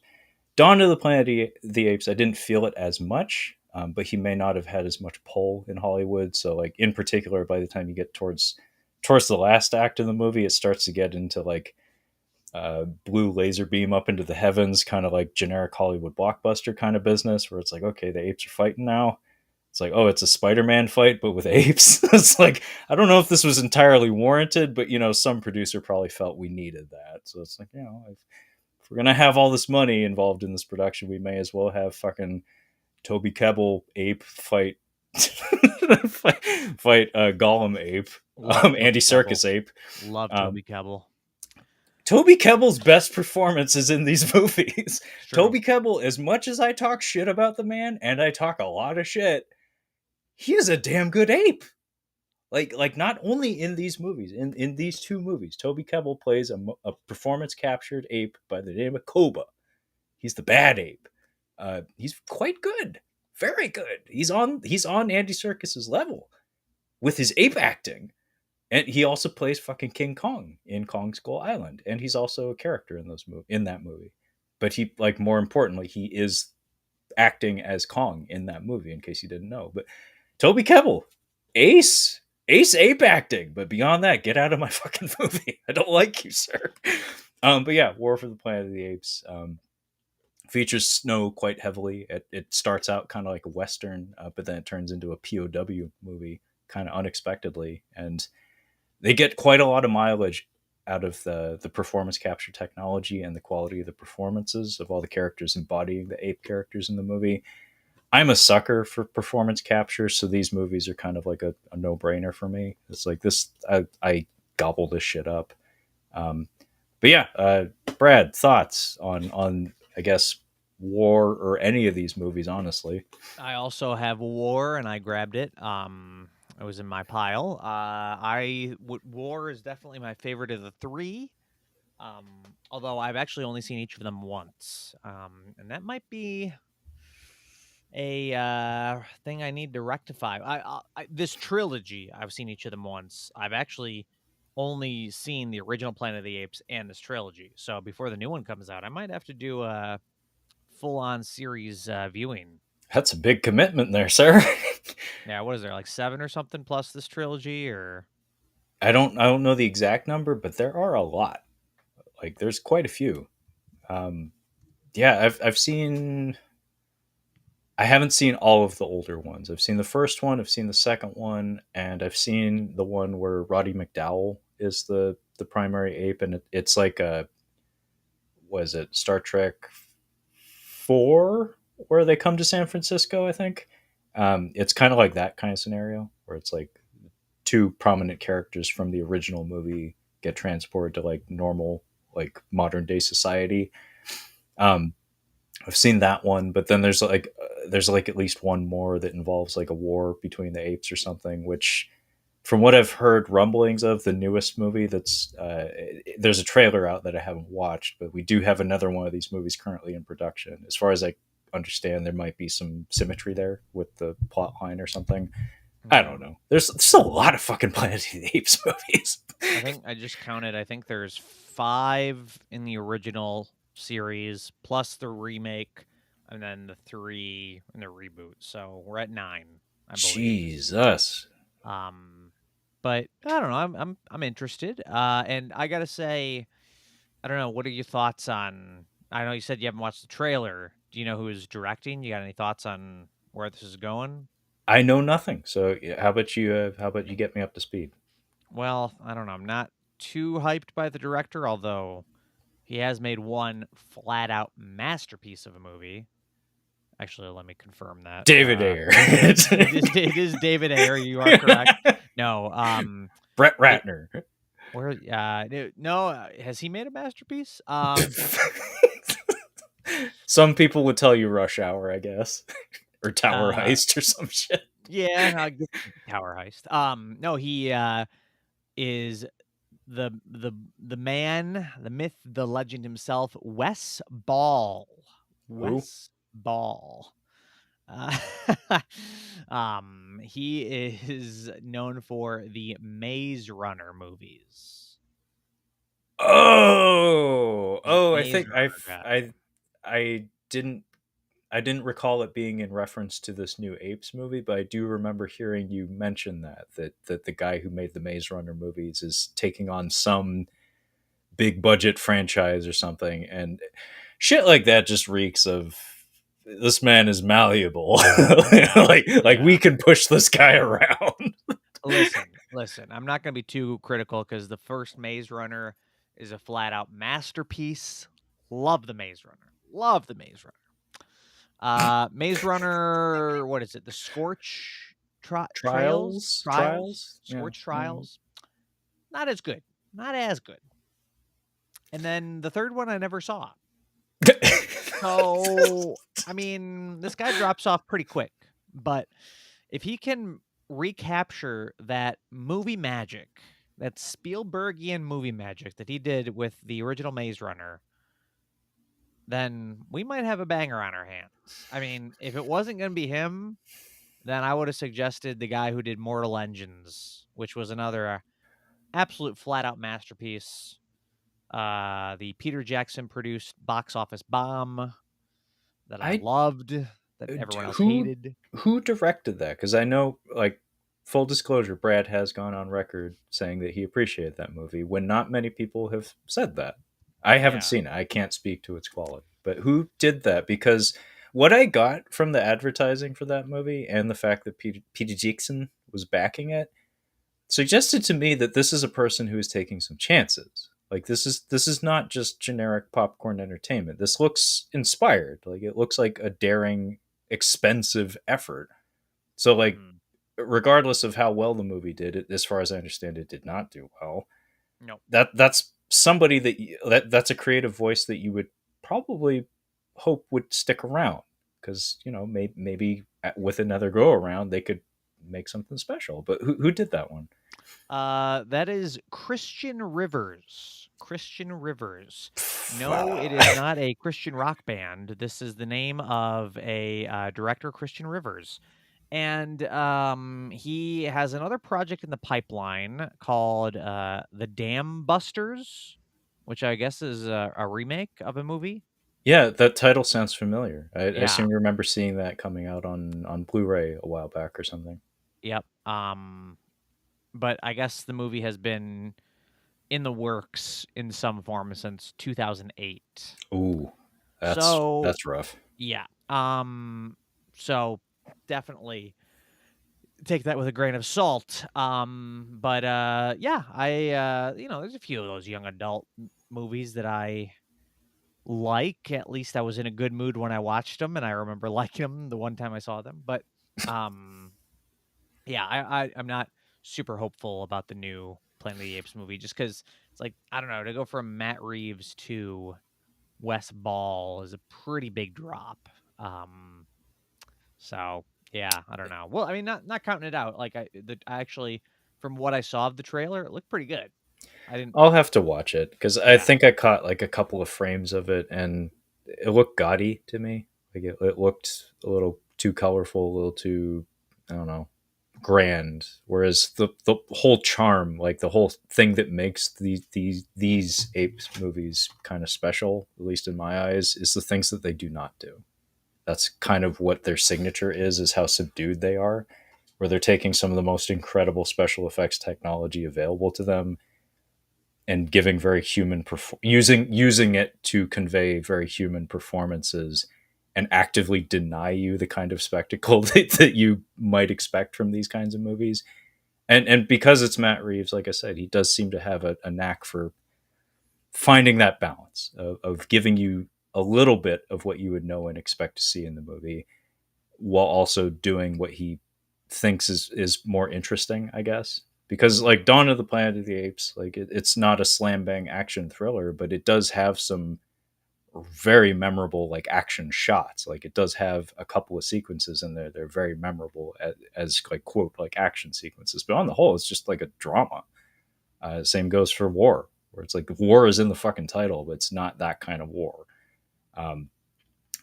Dawn of the Planet of the Apes, I didn't feel it as much, but he may not have had as much pull in Hollywood. So, like, in particular, by the time you get towards the last act of the movie, it starts to get into like blue laser beam up into the heavens, kind of like generic Hollywood blockbuster kind of business, where it's like, okay, the apes are fighting now. It's like, oh, it's a Spider-Man fight, but with apes. It's like, I don't know if this was entirely warranted, but, you know, some producer probably felt we needed that. So it's like, you know, if we're going to have all this money involved in this production, we may as well have fucking Toby Kebbell ape fight Gollum ape, Andy Serkis ape. Love Toby Kebbell. Toby Kebbell's best performance is in these movies. Toby Kebbell, as much as I talk shit about the man, and I talk a lot of shit, he is a damn good ape. Like not only in these movies, in these two movies, Toby Kebbell plays a performance captured ape by the name of Koba. He's the bad ape. He's quite good, very good. He's on Andy Serkis's level with his ape acting. And he also plays fucking King Kong in Kong Skull Island, and he's also a character in that movie. But he, like, more importantly, he is acting as Kong in that movie. In case you didn't know, but Toby Kebbell, ace ape acting. But beyond that, get out of my fucking movie. I don't like you, sir. But yeah, War for the Planet of the Apes features snow quite heavily. It starts out kind of like a Western, but then it turns into a POW movie kind of unexpectedly, and they get quite a lot of mileage out of the performance capture technology and the quality of the performances of all the characters embodying the ape characters in the movie. I'm a sucker for performance capture, so these movies are kind of like a no-brainer for me. It's like this, I gobble this shit up. But yeah, Brad, thoughts on I guess War or any of these movies, honestly. I also have War, and I grabbed it. It was in my pile. War is definitely my favorite of the three. Although I've actually only seen each of them once, and that might be a thing I need to rectify. This trilogy, I've seen each of them once. I've actually only seen the original Planet of the Apes and this trilogy. So before the new one comes out, I might have to do a full-on series viewing. That's a big commitment there, sir. Yeah, what is there, like 7 or something plus this trilogy, or? I don't know the exact number, but there are a lot. Like, there's quite a few. Yeah, I've seen. I haven't seen all of the older ones. I've seen the first one, I've seen the second one, and I've seen the one where Roddy McDowall is the primary ape, and it's like a, was it Star Trek 4 where they come to San Francisco, I think. It's kind of like that kind of scenario where it's like two prominent characters from the original movie get transported to like normal, like modern day society. I've seen that one, but then there's like at least one more that involves like a war between the apes or something, which, from what I've heard rumblings of, the newest movie that's there's a trailer out that I haven't watched, but we do have another one of these movies currently in production. As far as I understand, there might be some symmetry there with the plot line or something. I don't know. There's a lot of fucking Planet of the Apes movies. I think I just counted. I think there's 5 in the original series, plus the remake, and then the 3 in the reboot. So we're at 9, I believe. Jesus. Um, but I don't know. I'm interested. And I gotta say, I don't know. What are your thoughts on? I know you said you haven't watched the trailer. Do you know who is directing? You got any thoughts on where this is going? I know nothing. So yeah, how about you? How about you get me up to speed? Well, I don't know. I'm not too hyped by the director, although he has made one flat out masterpiece of a movie. Actually, let me confirm that. David Ayer. It is David Ayer. You are correct. No, Brett it, Ratner. where no, has he made a masterpiece? Some people would tell you Rush Hour, I guess, or Tower uh, Heist or some shit. yeah, I'll get Tower Heist. No, he is the man, the myth, the legend himself, Wes Ball. Who? Wes Ball. Uh, he is known for the Maze Runner movies. He's a I Maze think Runner guy. I didn't recall it being in reference to this new Apes movie, but I do remember hearing you mention that the guy who made the Maze Runner movies is taking on some big budget franchise or something, and shit like that just reeks of this man is malleable. Yeah, like yeah. we can push this guy around. Listen. I'm not going to be too critical because the first Maze Runner is a flat out masterpiece. Love the Maze Runner. Love the Maze Runner. Maze Runner, what is it? The Scorch Trails? Trials, yeah. Scorch Trials. Not as good. Not as good. And then the third one I never saw. So, I mean, this guy drops off pretty quick. But if he can recapture that movie magic, that Spielbergian movie magic that he did with the original Maze Runner, then we might have a banger on our hands. I mean, if it wasn't going to be him, then I would have suggested the guy who did Mortal Engines, which was another absolute flat out masterpiece. The Peter Jackson produced box office bomb that I I loved, that everyone else who hated. who directed that? Because I know, like, full disclosure, Brad has gone on record saying that he appreciated that movie when not many people have said that. I haven't Yeah. seen it. I can't speak to its quality. But who did that? Because what I got from the advertising for that movie and the fact that Peter Jackson was backing it suggested to me that this is a person who is taking some chances. Like this is not just generic popcorn entertainment. This looks inspired. Like it looks like a daring, expensive effort. So like Mm, regardless of how well the movie did, it, as far as I understand, it did not do well. no. That's somebody that's a creative voice that you would probably hope would stick around because maybe with another go around they could make something special. But who did that one? That is Christian Rivers. Christian Rivers. No, it is not a Christian rock band. This is the name of a director, Christian Rivers. And he has another project in the pipeline called The Dam Busters, which I guess is a remake of a movie. Yeah, that title sounds familiar. I Yeah. seem to remember seeing that coming out on Blu-ray a while back or something. Yep. But I guess the movie has been in the works in some form since 2008. Ooh, So, that's rough. yeah. So definitely take that with a grain of salt. But yeah, there's a few of those young adult movies that I like. At least I was in a good mood when I watched them, and I remember liking them the one time I saw them. But um, yeah, I'm not super hopeful about the new Planet of the Apes movie just because it's like I don't know, to go from Matt Reeves to Wes Ball is a pretty big drop. So yeah, I don't know. Well, I mean, not counting it out. Like I actually, from what I saw of the trailer, it looked pretty good. I didn't. I'll have to watch it because I Yeah, think I caught like a couple of frames of it and it looked gaudy to me. Like it looked a little too colorful, a little too, I don't know, grand, whereas the whole charm, like the whole thing that makes these Apes movies kind of special, at least in my eyes, is the things that they do not do. That's kind of what their signature is how subdued they are, where they're taking some of the most incredible special effects technology available to them and giving very human using it to convey very human performances and actively deny you the kind of spectacle that you might expect from these kinds of movies. And because it's Matt Reeves, like I said, he does seem to have a knack for finding that balance of giving you a little bit of what you would know and expect to see in the movie, while also doing what he thinks is more interesting, I guess. Because like Dawn of the Planet of the Apes, like it's not a slam bang action thriller, but it does have some very memorable like action shots. Like it does have a couple of sequences in there they're very memorable as like quote like action sequences. But on the whole, it's just like a drama. Same goes for War, where it's like war is in the fucking title, but it's not that kind of war. Um,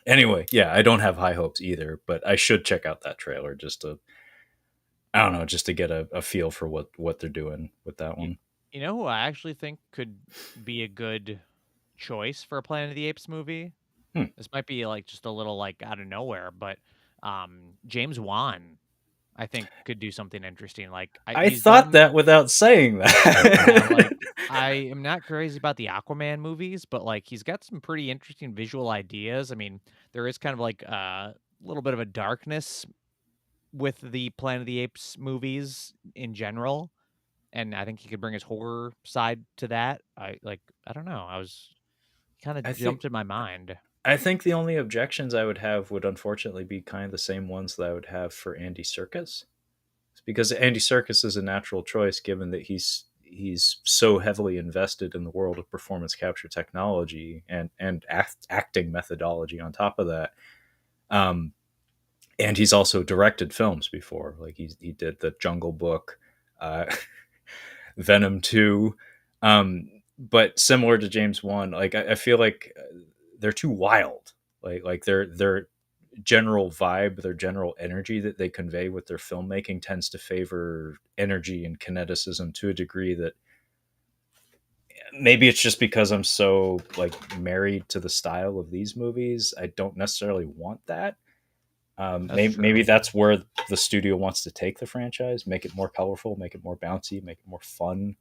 anyway, yeah, I don't have high hopes either, but I should check out that trailer just to, I don't know, just to get a feel for what they're doing with that You, one. you know who I actually think could be a good choice for a Planet of the Apes movie? Hmm. This might be like just a little like out of nowhere, but James Wan I think could do something interesting. Like I he's thought done, that without saying yeah. Like that. I am not crazy about the Aquaman movies, but like he's got some pretty interesting visual ideas. I mean, there is kind of like a little bit of a darkness with the Planet of the Apes movies in general, and I think he could bring his horror side to that. I don't know. I was kind of I think jumped in my mind. I think the only objections I would have would unfortunately be kind of the same ones that I would have for Andy Serkis, because Andy Serkis is a natural choice given that he's so heavily invested in the world of performance capture technology and acting methodology on top of that. Um, and he's also directed films before, like he did the Jungle Book, uh, Venom 2. But similar to James Wan, like I feel like they're too wild. Like their general vibe, their general energy that they convey with their filmmaking tends to favor energy and kineticism to a degree that maybe it's just because I'm so like married to the style of these movies. I don't necessarily want that. That's Maybe true. that's where the studio wants to take the franchise, make it more colorful, make it more bouncy, make it more fun.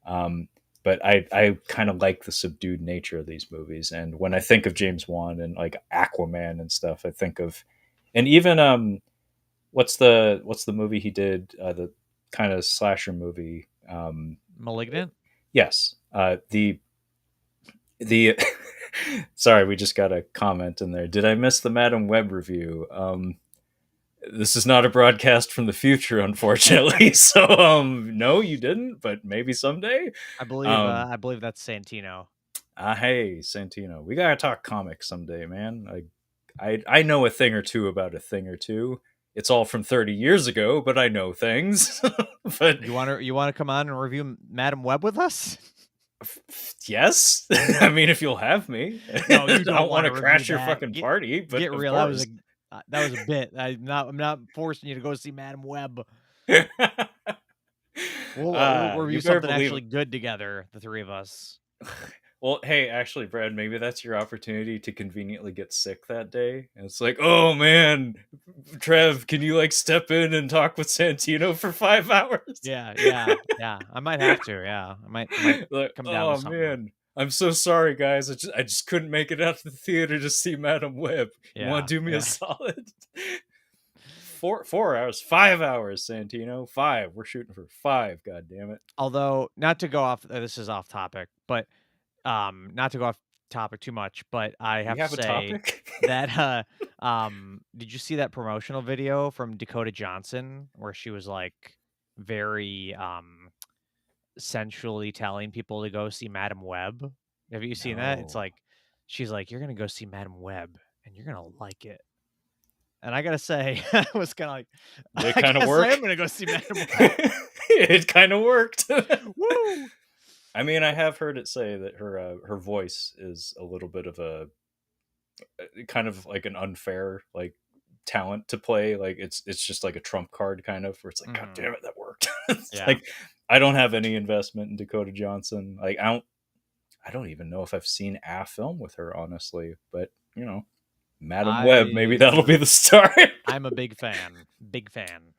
Um, but I kind of like the subdued nature of these movies. And when I think of James Wan and like Aquaman and stuff, I think of, and even what's the movie he did, the kind of slasher movie. Malignant. Yes, the sorry, we just got a comment in there. Did I miss the Madam Web review? This is not a broadcast from the future, unfortunately. So no, you didn't, but maybe someday. Um I believe that's Santino. hey, Santino, we gotta talk comics someday, man. I know a thing or two about a thing or two. It's all from 30 years ago, but I know things. But You want to come on and review Madam Web with us? yes, I mean, if you'll have me, No, I you don't don't want want to to review crash your that. fucking party, Get but of real. course. That was a bit. I'm not forcing you to go see Madam Web. We'll review You better something believe. actually good together, the three of us. Well, hey, actually, Brad, maybe that's your opportunity to conveniently get sick that day. And it's like, oh man, Trev, can you like step in and talk with Santino for 5 hours? Yeah, yeah, yeah. I might have to. Yeah, I might Like, come down with oh something. man, I'm so sorry, guys. I just couldn't make it out to the theater to see Madam Web. You want Yeah, to do me a yeah. solid? 4 hours, 5 hours, Santino, five. We're shooting for five. God damn it. Although, not to go off. This is off topic, but not to go off topic too much. But I We have to have a say topic. that did you see that promotional video from Dakota Johnson where she was like very sensually telling people to go see Madam Web? Have you seen that? It's No, like she's like, "You're gonna go see Madam Web, and you're gonna like it." And I gotta say, I was kind of did it like, "I kind of guess I am work? gonna go see Madam Web." It kind of worked. Woo! I mean, I have heard it say that her voice is a little bit of a kind of like an unfair like talent to play. Like it's just like a trump card kind of where it's like, God Mhm. damn it, that worked. It's Yeah. like I don't have any investment in Dakota Johnson. Like I don't even know if I've seen a film with her, honestly. But Madam Web, maybe that'll be the start. I'm a big fan. Big fan.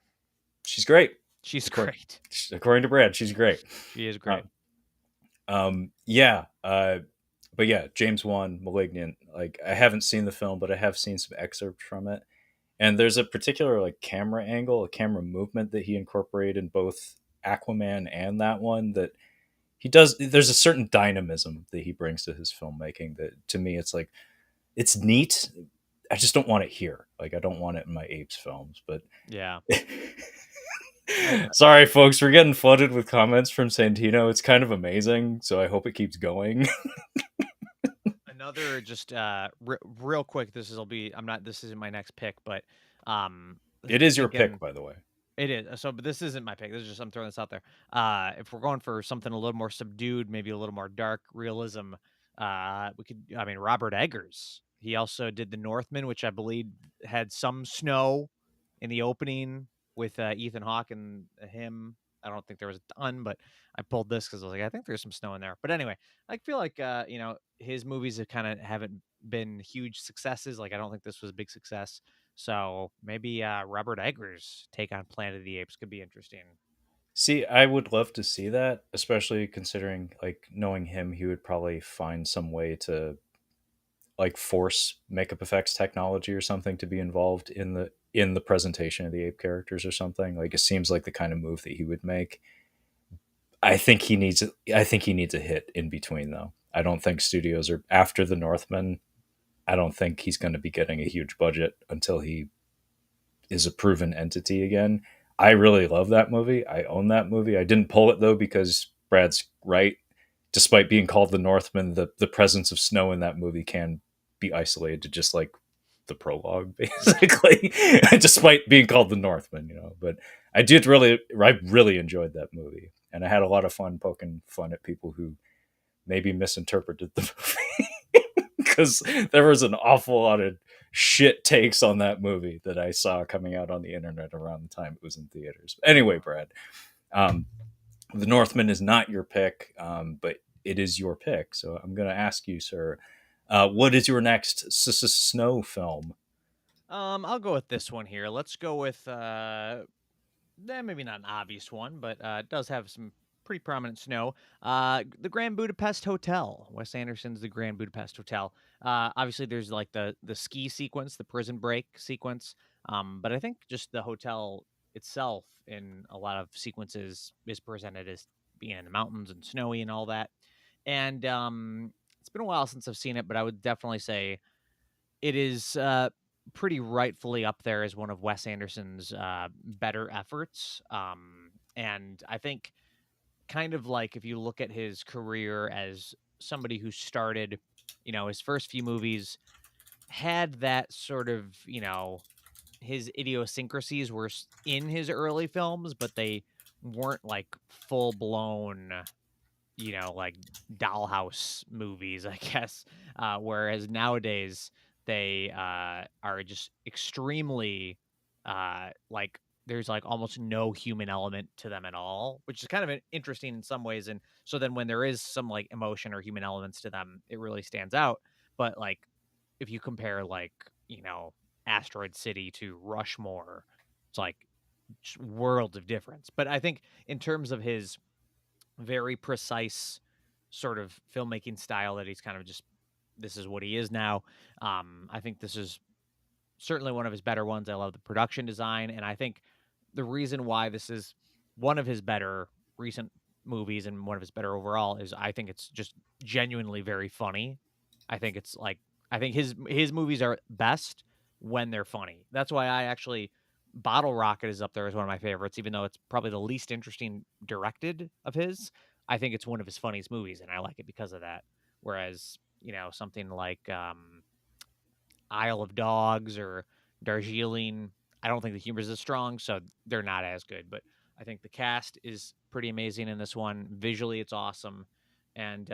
She's great. She's According, great. according to Brad, she's great. She is Uh, great. yeah. But yeah, James Wan, Malignant. Like I haven't seen the film, but I have seen some excerpts from it. And there's a particular like camera angle, a camera movement that he incorporated in both Aquaman and that one that he does. There's a certain dynamism that he brings to his filmmaking that to me it's like it's neat. I just don't want it here. Like I don't want it in my Apes films. But Yeah. sorry, folks, we're getting flooded with comments from Santino. It's kind of amazing, so I hope it keeps going. Another just real quick. This will be. I'm not. This isn't my next pick, but It is your pick, thinking by the way. it is. So, but this isn't my pick. This is just I'm throwing this out there. If we're going for something a little more subdued, maybe a little more dark realism, we could. I mean, Robert Eggers. He also did The Northman, which I believe had some snow in the opening with Ethan Hawke and him. I don't think there was a ton, but I pulled this because I was like, I think there's some snow in there. But anyway, I feel like his movies have kind of haven't been huge successes. Like I don't think this was a big success. So maybe Robert Eggers' take on Planet of the Apes could be interesting. See, I would love to see that, especially considering like knowing him, he would probably find some way to like force makeup effects technology or something to be involved in the presentation of the ape characters or something. Like it seems like the kind of move that he would make. I think he needs a hit in between though. I don't think studios are after the Northman. I don't think he's going to be getting a huge budget until he is a proven entity again. I really love that movie. I own that movie. I didn't pull it though because Brad's right. Despite being called the Northman, the presence of snow in that movie can be isolated to just like the prologue, basically. Despite being called the Northman. But I really enjoyed that movie, and I had a lot of fun poking fun at people who maybe misinterpreted the movie because there was an awful lot of shit takes on that movie that I saw coming out on the internet around the time it was in theaters. Anyway, Brad, um, the Northman is not your pick, but it is your pick. So I'm going to ask you, sir, what is your next snow film? I'll go with this one here. Let's go with maybe not an obvious one, but it does have some pretty prominent snow. The Grand Budapest Hotel. Wes Anderson's The Grand Budapest Hotel. Obviously, there's like the ski sequence, the prison break sequence. But I think just the hotel itself in a lot of sequences is presented as being in the mountains and snowy and all that. And it's been a while since I've seen it, but I would definitely say it is pretty rightfully up there as one of Wes Anderson's better efforts. And I think, kind of like if you look at his career as somebody who started, his first few movies had that sort of, his idiosyncrasies were in his early films, but they weren't like full blown like dollhouse movies, I guess. Whereas nowadays they are just extremely like there's like almost no human element to them at all, which is kind of interesting in some ways. And so then when there is some like emotion or human elements to them, it really stands out. But like if you compare like Asteroid City to Rushmore, it's like worlds of difference. But I think in terms of his very precise sort of filmmaking style that he's kind of just this is what he is now. I think this is certainly one of his better ones. I love the production design, and I think the reason why this is one of his better recent movies and one of his better overall is I think it's just genuinely very funny. I think it's like I think his movies are best when they're funny. That's why I actually Bottle Rocket is up there as one of my favorites, even though it's probably the least interesting directed of his. I think it's one of his funniest movies, and I like it because of that. Whereas, something like Isle of Dogs or Darjeeling, I don't think the humor is as strong, so they're not as good. But I think the cast is pretty amazing in this one. Visually, it's awesome, and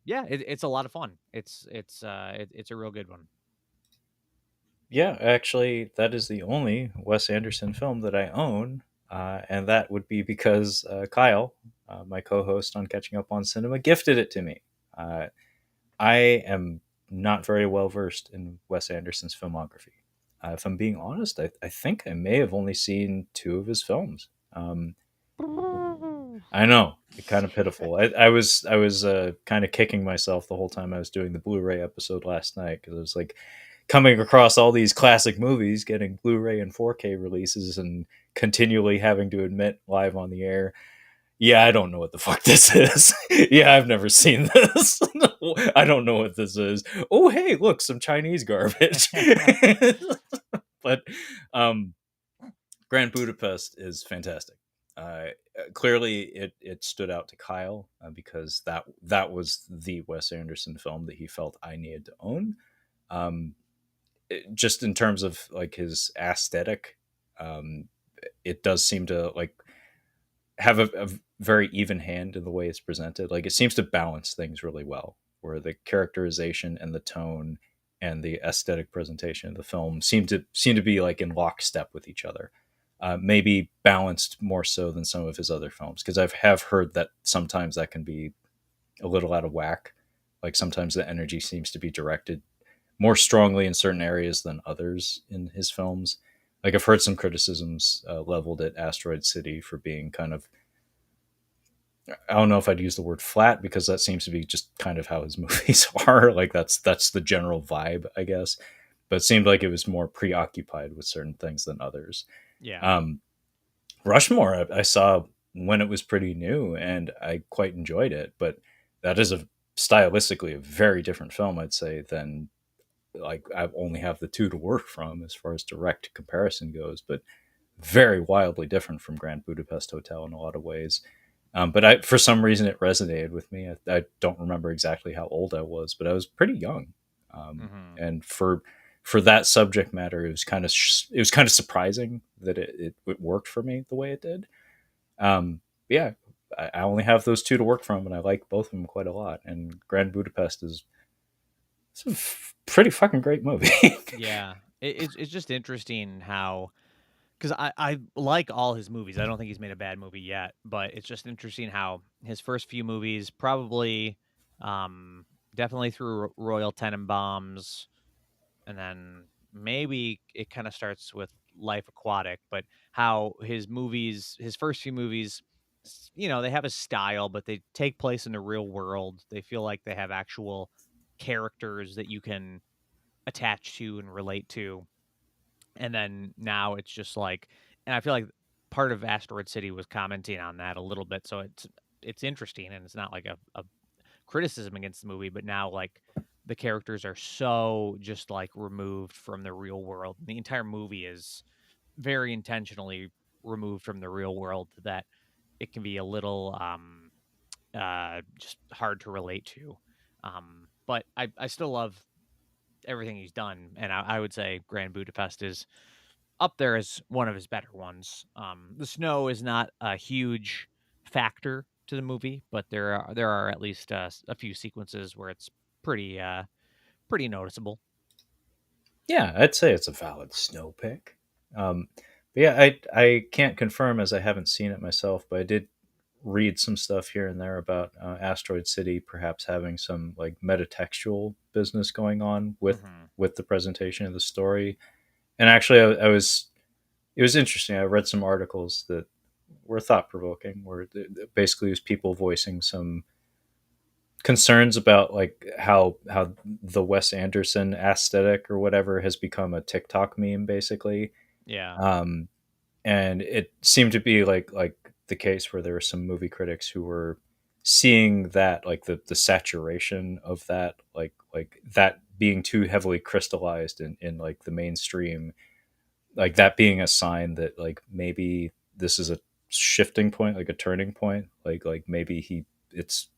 it's a lot of fun. It's a real good one. Yeah, actually, that is the only Wes Anderson film that I own, and that would be because Kyle, my co-host on Catching Up on Cinema, gifted it to me. Uh, I am not very well versed in Wes Anderson's filmography. If I'm being honest, I think I may have only seen two of his films. Um, I know, kind of pitiful. I was kind of kicking myself the whole time I was doing the Blu-ray episode last night because I was like coming across all these classic movies, getting Blu-ray and 4K releases, and continually having to admit live on the air, yeah, I don't know what the fuck this is. Yeah, I've never seen this. I don't know what this is. Oh, hey, look, some Chinese garbage. But um, Grand Budapest is fantastic. Uh, Clearly, it stood out to Kyle because that was the Wes Anderson film that he felt I needed to own. Um, just in terms of like his aesthetic, um, it does seem to like have a very even hand in the way it's presented. Like it seems to balance things really well, where the characterization and the tone and the aesthetic presentation of the film seem to be like in lockstep with each other. Maybe balanced more so than some of his other films, because I have heard that sometimes that can be a little out of whack. Like sometimes the energy seems to be directed more strongly in certain areas than others in his films. Like I've heard some criticisms leveled at Asteroid City for being kind of, I don't know if I'd use the word flat because that seems to be just kind of how his movies are. Like that's the general vibe, I guess. But it seemed like it was more preoccupied with certain things than others. Yeah. Um, Rushmore, I saw when it was pretty new, and I quite enjoyed it. But that is a stylistically a very different film, I'd say, than like I only have the two to work from as far as direct comparison goes. But very wildly different from Grand Budapest Hotel in a lot of ways. But for some reason, it resonated with me. I don't remember exactly how old I was, but I was pretty young, Hmm. and for that subject matter, it was kind of surprising that it worked for me the way it did. Yeah, I only have those two to work from, and I like both of them quite a lot. And Grand Budapest is it's a pretty fucking great movie. Yeah. It's just interesting how, because I like all his movies. I don't think he's made a bad movie yet, but it's just interesting how his first few movies probably, um, definitely through Royal Tenenbaums, and then maybe it kind of starts with Life Aquatic, but how his movies, his first few movies, they have a style, but they take place in the real world. They feel like they have actual characters that you can attach to and relate to. And then now it's just like, and I feel like part of Asteroid City was commenting on that a little bit. So it's interesting, and it's not like a criticism against the movie, but now like the characters are so just like removed from the real world. The entire movie is very intentionally removed from the real world that it can be a little just hard to relate to. But I still love everything he's done, and I would say Grand Budapest is up there as one of his better ones. The snow is not a huge factor to the movie, but there are at least a few sequences where it's pretty pretty noticeable. Yeah, I'd say it's a valid snow pick. But yeah, I can't confirm as I haven't seen it myself, but I did read some stuff here and there about Asteroid City perhaps having some like metatextual business going on Hmm. with the presentation of the story. And actually, I was it was interesting. I read some articles that were thought provoking, where basically it was people voicing some concerns about like how the Wes Anderson aesthetic or whatever has become a TikTok meme, basically. Yeah, Um, and it seemed to be like the case where there were some movie critics who were seeing that like the saturation of that like that being too heavily crystallized in like the mainstream, like that being a sign that like maybe this is a shifting point, like a turning point, like maybe he it's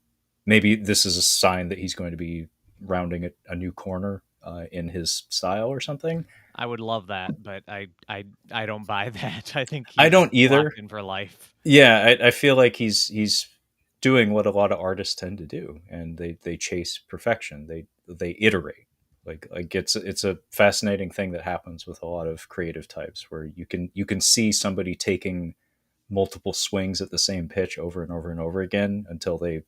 maybe this is a sign that he's going to be rounding a new corner in his style or something. I would love that, but I don't buy that. I think I he's don't either. locked in for life. Yeah, I feel like he's doing what a lot of artists tend to do, and they chase perfection. They iterate. Like it's a fascinating thing that happens with a lot of creative types, where you can see somebody taking multiple swings at the same pitch over and over and over again until they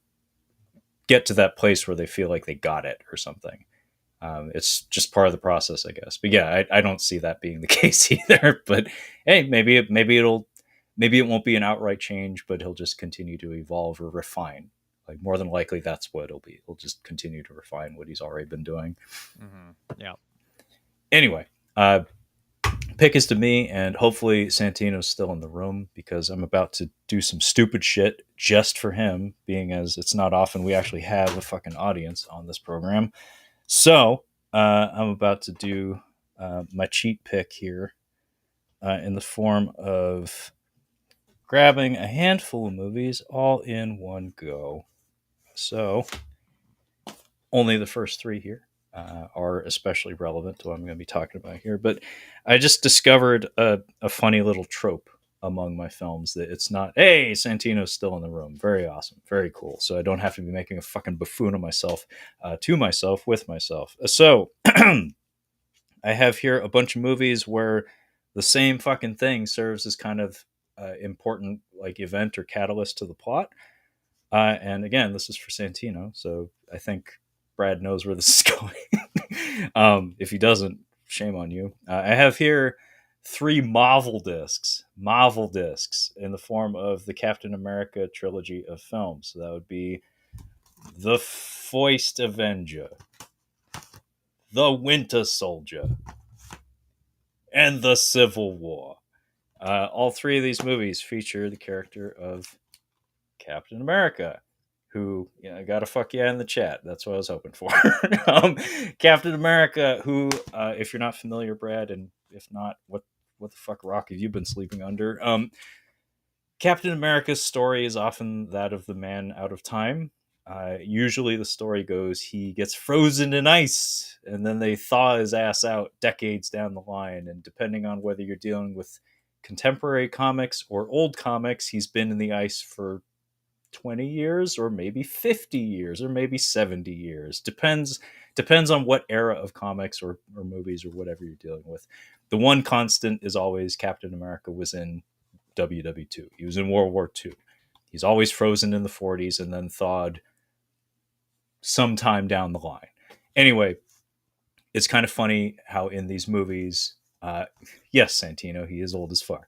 get to that place where they feel like they got it or something. It's just part of the process, I guess. But yeah, I don't see that being the case either. But hey, maybe it won't be an outright change, but he'll just continue to evolve or refine. Like more than likely, that's what it'll be. He'll just continue to refine what he's already been doing. Yeah. Anyway, pick is to me, and hopefully Santino's still in the room, because I'm about to do some stupid shit just for him, being as it's not often we actually have a fucking audience on this program. So I'm about to do my cheat pick here in the form of grabbing a handful of movies all in one go. So only the first three here are especially relevant to what I'm going to be talking about here. But I just discovered a funny little trope among my films, that it's not, hey, Santino's still in the room. Very awesome. Very cool. So I don't have to be making a fucking buffoon of myself to myself with myself. So I have here a bunch of movies where the same fucking thing serves as kind of important like event or catalyst to the plot. And again, this is for Santino, so I think Brad knows where this is going. If he doesn't, shame on you. I have here three Marvel discs in the form of the Captain America trilogy of films. So that would be The Foist Avenger, The Winter Soldier, and The Civil War. All three of these movies feature the character of Captain America, who, I gotta fuck yeah in the chat. That's what I was hoping for. Captain America, who, if you're not familiar, Brad, and if not, what the fuck rock have you been sleeping under? Captain America's story is often that of the man out of time. Usually the story goes he gets frozen in ice, and then they thaw his ass out decades down the line. And depending on whether you're dealing with contemporary comics or old comics, he's been in the ice for 20 years or maybe 50 years or maybe 70 years. Depends on what era of comics or movies or whatever you're dealing with. The one constant is always Captain America was in WW2. He was in World War II. He's always frozen in the 40s and then thawed sometime down the line. Anyway, it's kind of funny how in these movies, yes, Santino, he is old as fuck.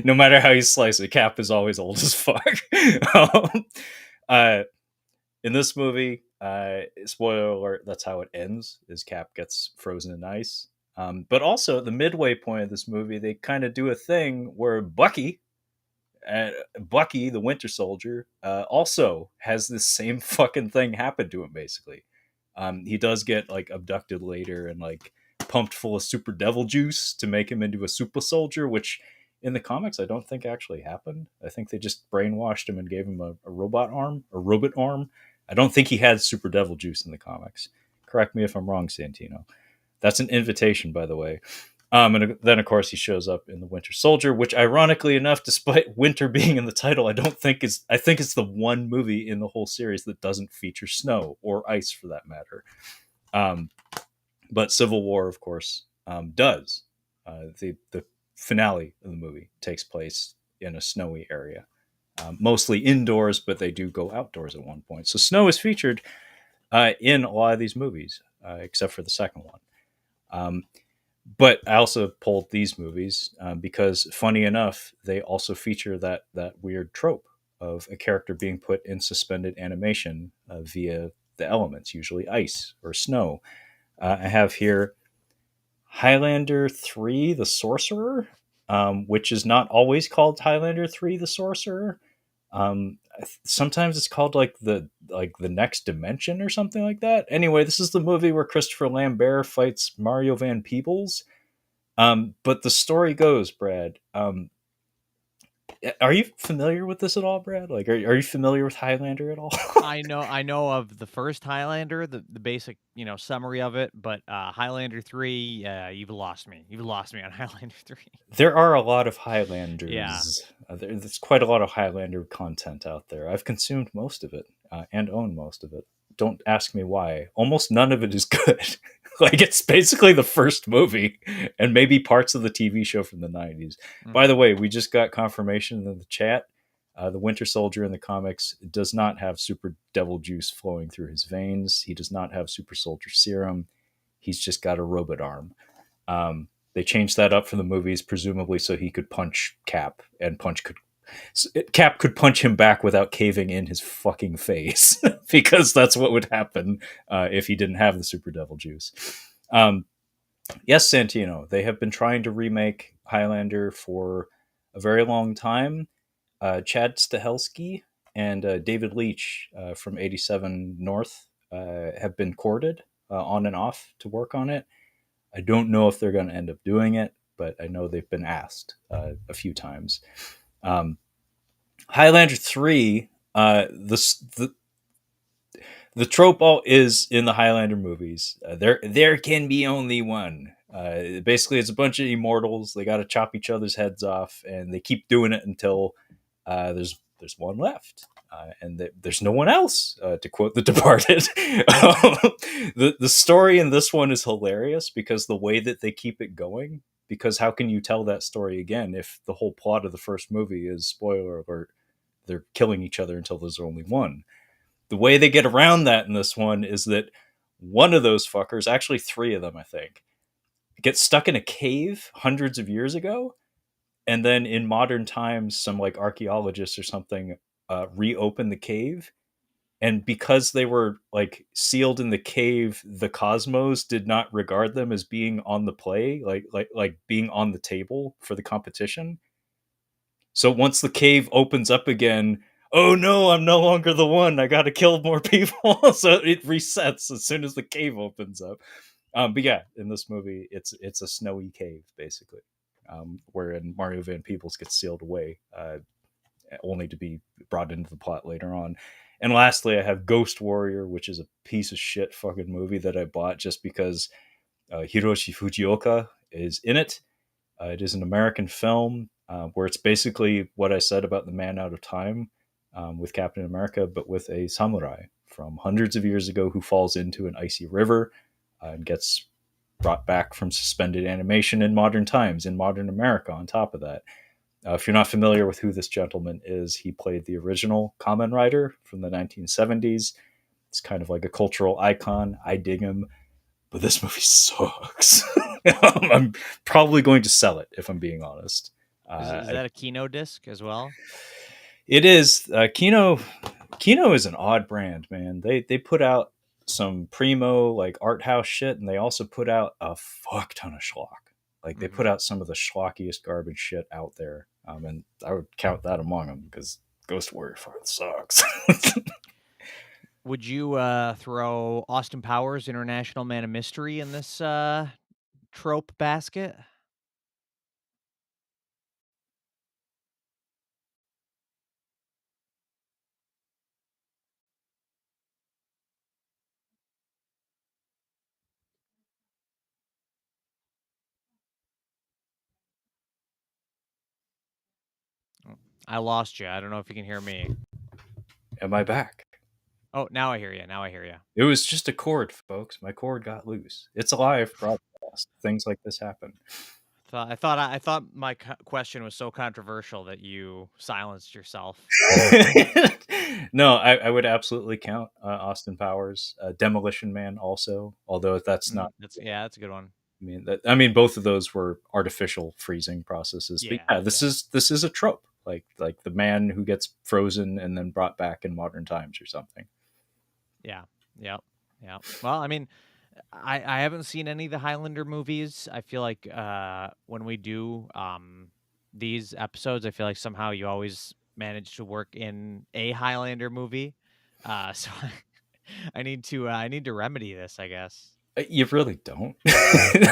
No matter how you slice it, Cap is always old as fuck. In this movie, spoiler alert, that's how it ends, is Cap gets frozen in ice. But also at the midway point of this movie, they kind of do a thing where Bucky, the Winter Soldier, also has this same fucking thing happen to him, basically. He does get like abducted later and like pumped full of super devil juice to make him into a super soldier, which in the comics I don't think actually happened. I think they just brainwashed him and gave him a robot arm. I don't think he had super devil juice in the comics. Correct me if I'm wrong, Santino. That's an invitation, by the way. And then, of course, he shows up in the Winter Soldier, which, ironically enough, despite winter being in the title, I think it's the one movie in the whole series that doesn't feature snow or ice, for that matter. But Civil War, of course, does. The finale of the movie takes place in a snowy area, mostly indoors, but they do go outdoors at one point. So snow is featured in a lot of these movies, except for the second one. But I also pulled these movies because, funny enough, they also feature that weird trope of a character being put in suspended animation via the elements, usually ice or snow. I have here Highlander 3, The Sorcerer, which is not always called Highlander 3, The Sorcerer. Sometimes it's called like the next dimension or something like that. Anyway, this is the movie where Christopher Lambert fights Mario Van Peebles. But the story goes, Brad. Are you familiar with this at all, Brad? Like, are you familiar with Highlander at all? I know of the first Highlander, the basic, summary of it, but Highlander 3, you've lost me. You've lost me on Highlander 3. There are a lot of Highlanders. Yeah. There's quite a lot of Highlander content out there. I've consumed most of it and own most of it. don't ask me why. Almost none of it is good. Like it's basically the first movie and maybe parts of the TV show from the 90s. By the way, we just got confirmation in the chat. The Winter Soldier in the comics does not have super devil juice flowing through his veins. He does not have super soldier serum. He's just got a robot arm. They changed that up for the movies, presumably so he could punch Cap, and Cap could punch him back without caving in his fucking face, because that's what would happen if he didn't have the super devil juice. Yes, Santino, they have been trying to remake Highlander for a very long time. Chad Stahelski and David Leitch from 87 North have been courted on and off to work on it. I don't know if they're going to end up doing it, but I know they've been asked a few times. Highlander 3, the trope all is in the Highlander movies. There can be only one. Basically, it's a bunch of immortals. They got to chop each other's heads off, and they keep doing it until there's one left. And there's no one else, to quote The Departed. The story in this one is hilarious because the way that they keep it going. Because how can you tell that story again if the whole plot of the first movie is, spoiler alert, they're killing each other until there's only one? The way they get around that in this one is that one of those fuckers, actually three of them, I think, get stuck in a cave hundreds of years ago. And then in modern times, some like archaeologists or something reopen the cave. And because they were like sealed in the cave, the cosmos did not regard them as being on the play, like being on the table for the competition. So once the cave opens up again, oh no, I'm no longer the one. I got to kill more people. So it resets as soon as the cave opens up. But yeah, in this movie, it's a snowy cave basically, wherein Mario Van Peebles gets sealed away, only to be brought into the plot later on. And lastly, I have Ghost Warrior, which is a piece of shit fucking movie that I bought just because Hiroshi Fujioka is in it. It is an American film where it's basically what I said about The Man Out of Time with Captain America, but with a samurai from hundreds of years ago who falls into an icy river and gets brought back from suspended animation in modern times, in modern America on top of that. If you're not familiar with who this gentleman is, he played the original Kamen Rider from the 1970s. It's kind of like a cultural icon. I dig him, but this movie sucks. I'm probably going to sell it if I'm being honest. Is that a Kino disc as well? It is. Kino is an odd brand, man. They put out some primo like art house shit, and they also put out a fuck ton of schlock. Like they put out some of the schlockiest garbage shit out there, and I would count that among them because Ghost Warrior fucking sucks. Would you throw Austin Powers, International Man of Mystery, in this trope basket? I lost you. I don't know if you can hear me. Am I back? Oh, now I hear you. Now I hear you. It was just a cord, folks. My cord got loose. It's a live broadcast. Things like this happen. I thought my question was so controversial that you silenced yourself. No, I would absolutely count Austin Powers, Demolition Man, also. Although that's not. That's a good one. I mean, both of those were artificial freezing processes. Yeah, but yeah, this is a trope, like the man who gets frozen and then brought back in modern times or something. Yeah. Yep. Yeah. Well, I mean, I haven't seen any of the Highlander movies. I feel like when we do these episodes, I feel like somehow you always manage to work in a Highlander movie. So I need to remedy this, I guess. You really don't.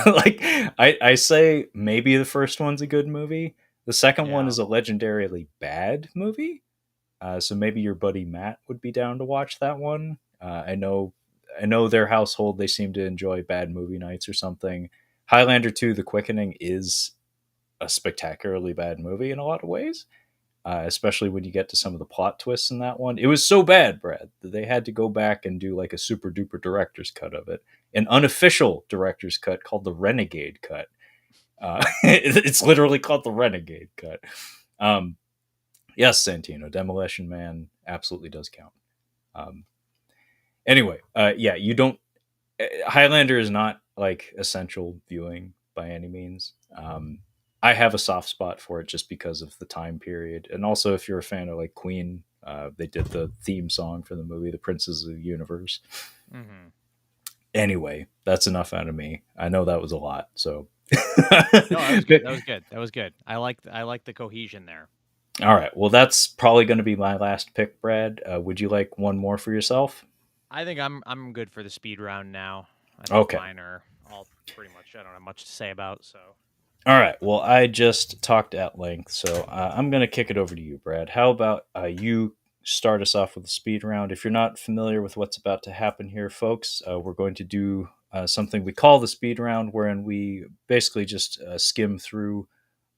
Like I say maybe the first one's a good movie. The second one is a legendarily bad movie. So maybe your buddy Matt would be down to watch that one. I know their household, they seem to enjoy bad movie nights or something. Highlander 2 The Quickening is a spectacularly bad movie in a lot of ways. especially when you get to some of the plot twists in that one. It was so bad, Brad, that they had to go back and do like a super duper director's cut of it, an unofficial director's cut called the Renegade Cut. It's literally called the Renegade Cut. Um, yes, Santino, Demolition Man absolutely does count. Um, anyway, yeah, you don't. Highlander is not like essential viewing by any means. I have a soft spot for it just because of the time period, and also if you're a fan of like Queen, they did the theme song for the movie, "The Princes of the Universe." Mm-hmm. Anyway, that's enough out of me. I know that was a lot, so. No, that was good. That was good. That was good. I like the cohesion there. All right. Well, that's probably going to be my last pick, Brad. Would you like one more for yourself? I think I'm good for the speed round now. I think Okay. mine are all pretty much. I don't have much to say about. So All right. Well, I just talked at length, so I'm going to kick it over to you, Brad. How about you start us off with a speed round? If you're not familiar with what's about to happen here, folks, we're going to do something we call the speed round, wherein we basically just skim through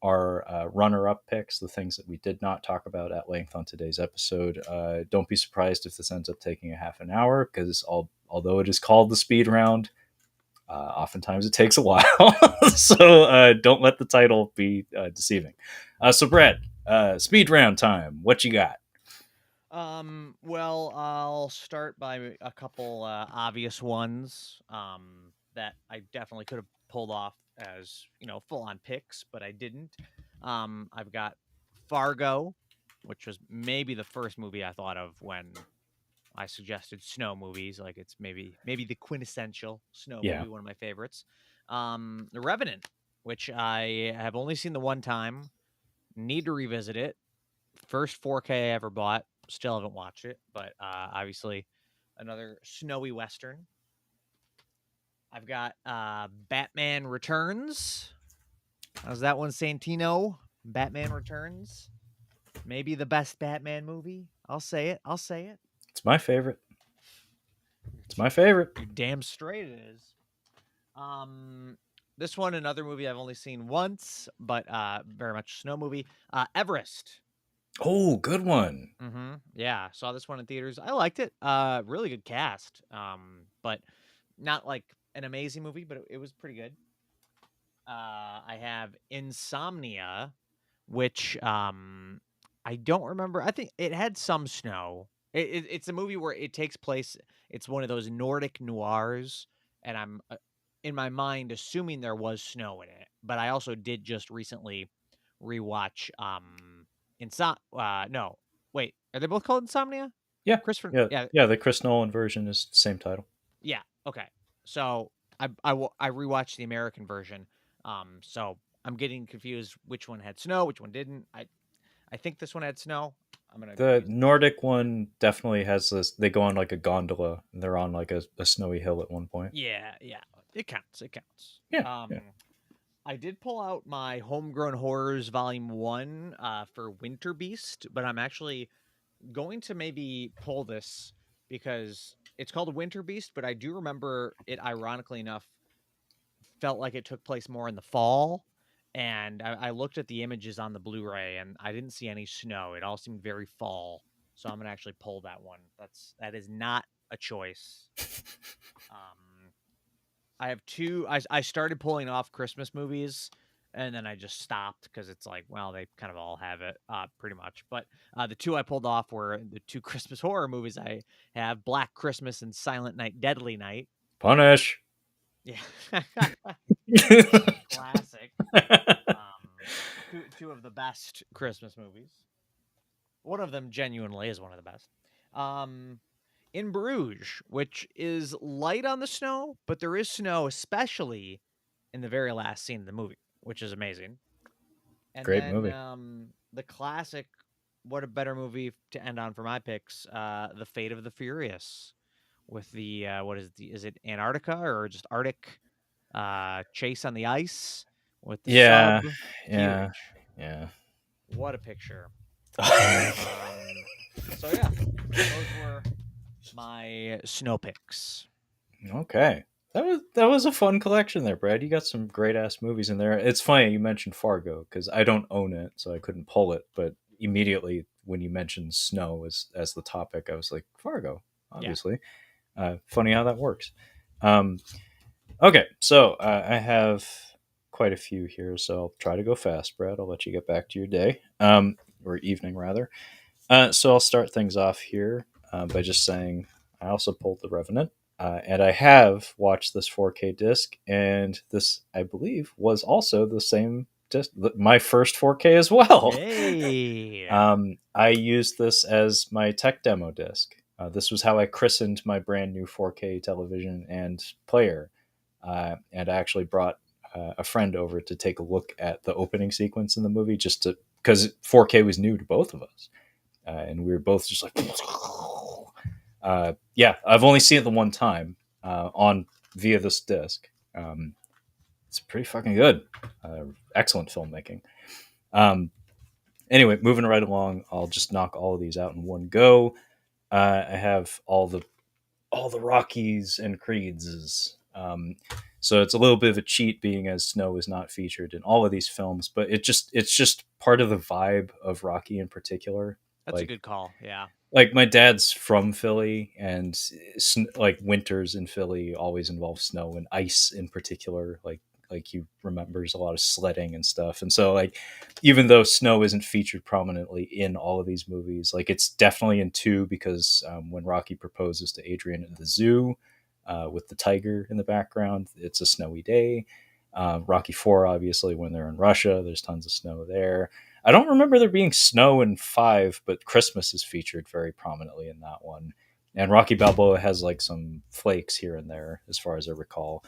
our runner-up picks, the things that we did not talk about at length on today's episode. Don't be surprised if this ends up taking a half an hour, because although it is called the speed round, oftentimes it takes a while. So don't let the title be deceiving. So Brad, speed round time. What you got? well, I'll start by a couple obvious ones that I definitely could have pulled off as full on picks, but I didn't. I've got Fargo, which was maybe the first movie I thought of when I suggested snow movies. Like it's maybe the quintessential snow Yeah. movie, one of my favorites. The Revenant, which I have only seen the one time. Need to revisit it. First 4K I ever bought. Still haven't watched it, but obviously another snowy western. I've got Batman Returns. How's that one, Santino? Batman Returns. Maybe the best Batman movie. I'll say it. I'll say it. It's my favorite. It's my favorite. You're damn straight it is. This one, another movie I've only seen once, but very much a snow movie. Everest. Oh, good one. Mm-hmm. Yeah, saw this one in theaters. I liked it. Really good cast. But not like an amazing movie, but it was pretty good. I have Insomnia, which I don't remember. I think it had some snow. It's a movie where it takes place. It's one of those Nordic noirs, and I'm in my mind assuming there was snow in it. But I also did just recently rewatch no, wait, are they both called Insomnia? Yeah. Christopher, Yeah. yeah, Yeah. The Chris Nolan version is the same title. yeah. Okay, so I rewatched the American version. So I'm getting confused which one had snow, which one didn't. I think this one had snow. I'm gonna The use Nordic one definitely has this. They go on like a gondola, and they're on like a snowy hill at one point. yeah, yeah. It counts. It counts. Yeah. Yeah. I did pull out my Homegrown Horrors Volume 1 for Winter Beast, but I'm actually going to maybe pull this because it's called Winter Beast, but I do remember it, ironically enough, felt like it took place more in the fall. And I looked at the images on the Blu-ray and I didn't see any snow. It all seemed very fall. So I'm going to actually pull that one. That is not a choice. I have two. I started pulling off Christmas movies, and then I just stopped because it's like, well, they kind of all have it, pretty much. But the two I pulled off were the two Christmas horror movies I have: Black Christmas and Silent Night, Deadly Night. Punish. Yeah, classic. Two of the best Christmas movies. One of them genuinely is one of the best. In Bruges, which is light on the snow, but there is snow, especially in the very last scene of the movie, which is amazing. And Great then movie. the classic, what a better movie to end on for my picks, The Fate of the Furious, with the is it Antarctica or just Arctic chase on the ice with the Yeah. sub. Yeah. Huge. Yeah. What a picture. So yeah, those were my snow picks. Okay. That was a fun collection there, Brad. You got some great ass movies in there. It's funny you mentioned Fargo because I don't own it, so I couldn't pull it. But immediately when you mentioned snow as the topic, I was like, Fargo, Yeah. obviously. Funny how that works. Um, okay, so I have quite a few here, so I'll try to go fast, Brad. I'll let you get back to your day, or evening rather. So I'll start things off here by just saying I also pulled The Revenant, and I have watched this 4K disc, and this, I believe, was also the same disc, my first 4K as well. Hey. I used this as my tech demo disc. This was how I christened my brand new 4K television and player, and I actually brought a friend over to take a look at the opening sequence in the movie, just to because 4K was new to both of us, and we were both just like, yeah. I've only seen it the one time on via this disc. It's pretty fucking good. Excellent filmmaking. Anyway, moving right along, I'll just knock all of these out in one go. I have all the Rockies and Creeds. So it's a little bit of a cheat, being as snow is not featured in all of these films, but it's just part of the vibe of Rocky in particular. That's a Like good call. Yeah. like my dad's from Philly, and like winters in Philly always involve snow and ice in particular. Like he remembers a lot of sledding and stuff, and so like even though snow isn't featured prominently in all of these movies, like it's definitely in two, because when Rocky proposes to Adrian at the zoo with the tiger in the background, it's a snowy day. Rocky 4, obviously, when they're in Russia, there's tons of snow there. I don't remember there being snow in 5, but Christmas is featured very prominently in that one. And Rocky Balboa has like some flakes here and there, as far as I recall.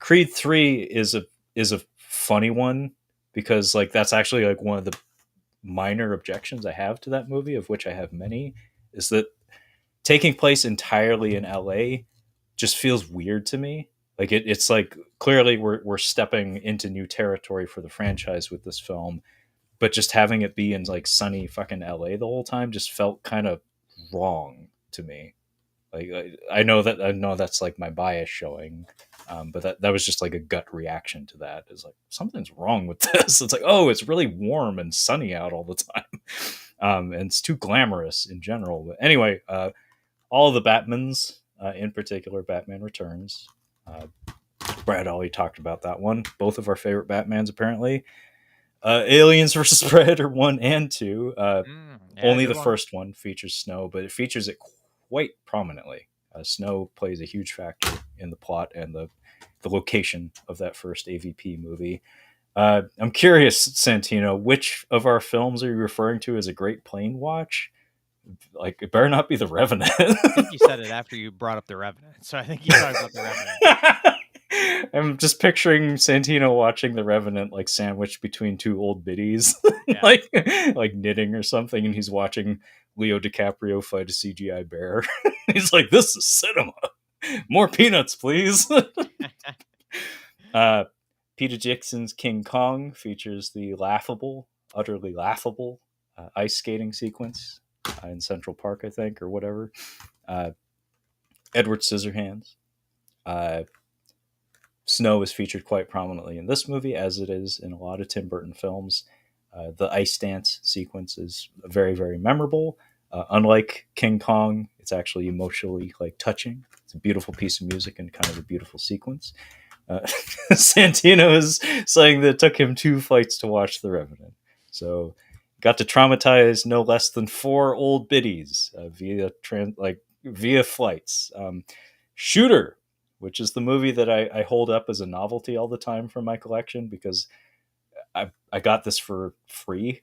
Creed 3 is a funny one, because like that's actually like one of the minor objections I have to that movie, of which I have many, is that taking place entirely in LA just feels weird to me. Like it's like clearly we're stepping into new territory for the franchise with this film, but just having it be in like sunny fucking LA the whole time just felt kind of wrong to me. Like I know that's like my bias showing, but that was just like a gut reaction to that. Is like something's wrong with this. It's like, oh, it's really warm and sunny out all the time, and it's too glamorous in general. But anyway, all the Batmans, in particular, Batman Returns. Brad already talked about that one. Both of our favorite Batmans, apparently. Aliens versus Predator 1 and 2. Yeah, Only good the one. first one features snow, but it features it quite prominently. Snow plays a huge factor in the plot and the location of that first AVP movie. I'm curious, Santino, which of our films are you referring to as a great plane watch? Like, it better not be The Revenant. I think you said it after you brought up The Revenant, so I think you talked about The Revenant. I'm just picturing Santino watching The Revenant, like sandwiched between two old biddies, Yeah. like knitting or something, and he's watching Leo DiCaprio fight a CGI bear. He's like, "This is cinema. More peanuts, please." uh, Peter Jackson's King Kong features the utterly laughable ice skating sequence in Central Park, I think, or whatever. Edward Scissorhands. Uh, Snow is featured quite prominently in this movie, as it is in a lot of Tim Burton films. The ice dance sequence is very, very memorable. Unlike King Kong, it's actually emotionally like touching. It's a beautiful piece of music and kind of a beautiful sequence. Santino is saying that it took him 2 flights to watch The Revenant, so got to traumatize no less than 4 old biddies via flights. Shooter, which is the movie that I hold up as a novelty all the time from my collection, because I got this for free.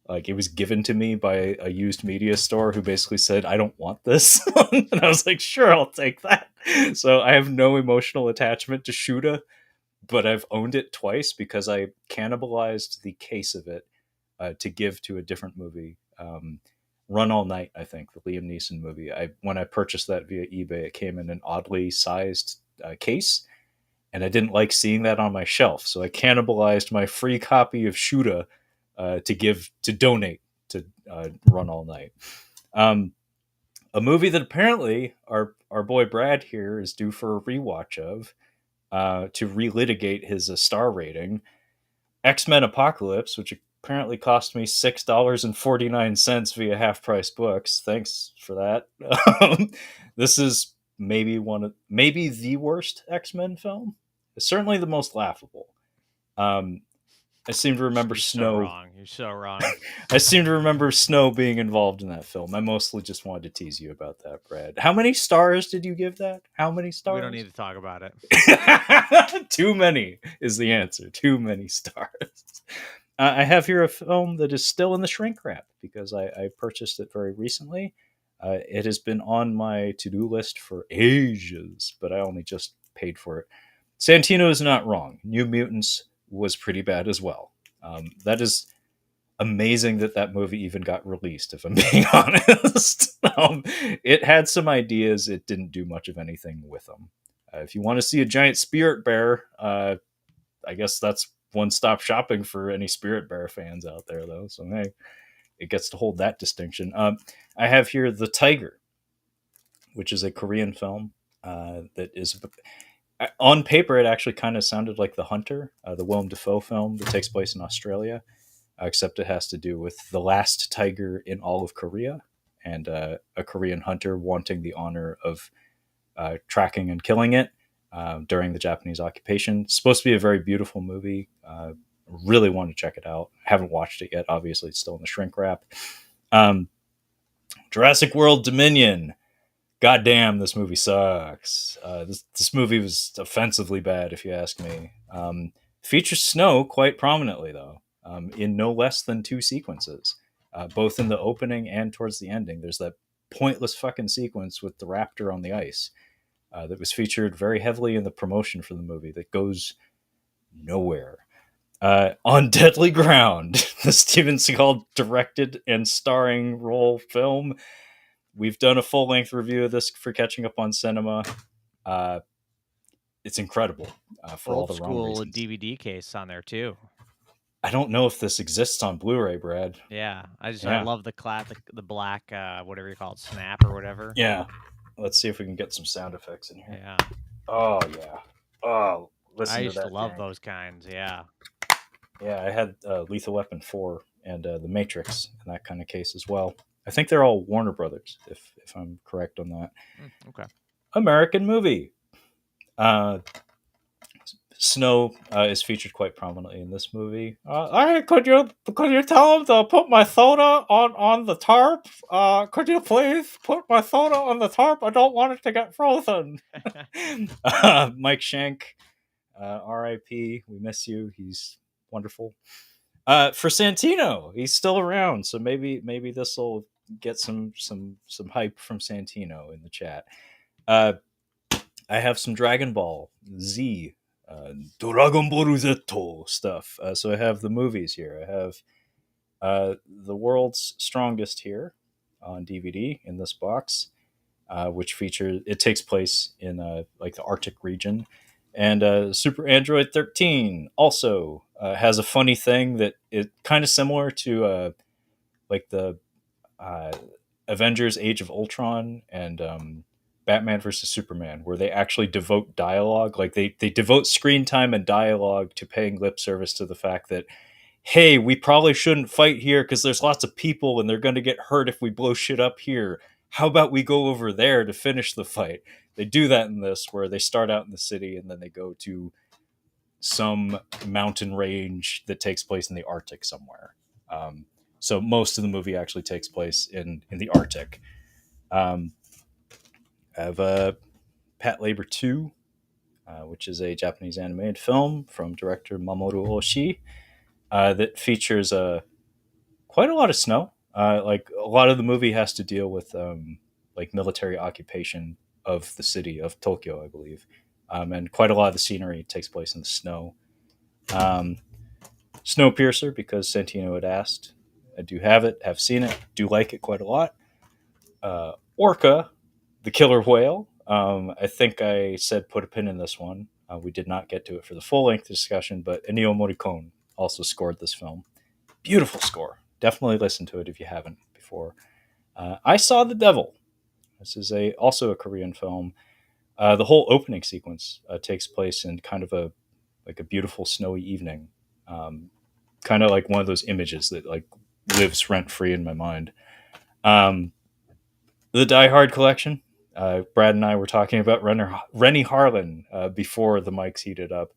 Like, it was given to me by a used media store who basically said, I don't want this. And I was like, sure, I'll take that. So I have no emotional attachment to Shooter, but I've owned it twice because I cannibalized the case of it to give to a different movie. Run All Night, I think, the Liam Neeson movie. When I purchased that via eBay, it came in an oddly sized case, and I didn't like seeing that on my shelf, so I cannibalized my free copy of Shooter to donate to Run All Night. A movie that apparently our boy Brad here is due for a rewatch of, to relitigate his star rating. X-Men Apocalypse, which apparently cost me $6.49 via Half Price Books. Thanks for that. This is maybe the worst X-Men film. It's certainly the most laughable. Um, I seem to remember You're so Snow. wrong. You're so wrong. I seem to remember Snow being involved in that film. I mostly just wanted to tease you about that, Brad. How many stars did you give that? How many We don't stars? need to talk about it. Too many is the answer. Too many stars. I have here a film that is still in the shrink wrap because I purchased it very recently. It has been on my to-do list for ages, but I only just paid for it. Santino is not wrong. New Mutants was pretty bad as well. That is amazing that that movie even got released, if I'm being honest. It had some ideas. It didn't do much of anything with them. If you want to see a giant spirit bear, I guess that's one-stop shopping for any Spirit Bear fans out there, though. So hey, it gets to hold that distinction. I have here The Tiger, which is a Korean film that is on paper. It actually kind of sounded like The Hunter, the Willem Dafoe film that takes place in Australia, except it has to do with the last tiger in all of Korea and a Korean hunter wanting the honor of tracking and killing it during the Japanese occupation. It's supposed to be a very beautiful movie. Really want to check it out. Haven't watched it yet. Obviously, it's still in the shrink wrap. Jurassic World Dominion. Goddamn, this movie sucks. This movie was offensively bad, if you ask me. Features Snow quite prominently, though, in no less than two sequences, both in the opening and towards the ending. There's that pointless fucking sequence with the raptor on the ice that was featured very heavily in the promotion for the movie that goes nowhere. On Deadly Ground, the Steven Seagal directed and starring role film. We've done a full-length review of this for Catching Up on Cinema. It's incredible for all Old the wrong school reasons. DVD case on there too. I don't know if this exists on Blu-ray, Brad. Yeah, I Yeah. love the black whatever you call it, snap or whatever. Yeah. Let's see if we can get some sound effects in here. Yeah, Oh, yeah. Oh, listen I to used that. to love yank. those kinds. Yeah, Yeah, I had Lethal Weapon 4 and The Matrix in that kind of case as well. I think they're all Warner Brothers, if I'm correct on that. okay. American movie. Snow is featured quite prominently in this movie. Hey, could you tell him to put my soda on the tarp? Could you please put my soda on the tarp? I don't want it to get frozen. Mike Shank, R.I.P. We miss you. He's wonderful. For Santino, he's still around, so maybe this will get some hype from Santino in the chat. I have some Dragon Ball Z, Dragon Ball Z stuff. So I have the movies here. I have The World's Strongest here on DVD in this box, which features it takes place in like the Arctic region, and Super Android 13 also has a funny thing that it kind of similar to like the uh, Avengers: Age of Ultron and Batman versus Superman, where they actually devote dialogue, like they devote screen time and dialogue to paying lip service to the fact that, hey, we probably shouldn't fight here because there's lots of people and they're going to get hurt if we blow shit up here. How about we go over there to finish the fight? They do that in this, where they start out in the city and then they go to some mountain range that takes place in the Arctic somewhere. So most of the movie actually takes place in the Arctic. I have Pat Labor 2, which is a Japanese animated film from director Mamoru Oshii that features quite a lot of snow. Like a lot of the movie has to deal with like military occupation of the city of Tokyo, I believe, and quite a lot of the scenery takes place in the snow. Snowpiercer, because Santino had asked. I do have it, have seen it, do like it quite a lot. Orca, the killer whale. I think I said put a pin in this one. We did not get to it for the full length discussion, but Ennio Morricone also scored this film. Beautiful score. Definitely listen to it if you haven't before. I Saw the Devil. This is also a Korean film. The whole opening sequence takes place in kind of a beautiful snowy evening. kind of like one of those images that like lives rent free in my mind. Um, the Die Hard collection. Brad and I were talking about Rennie Harlan before the mics heated up.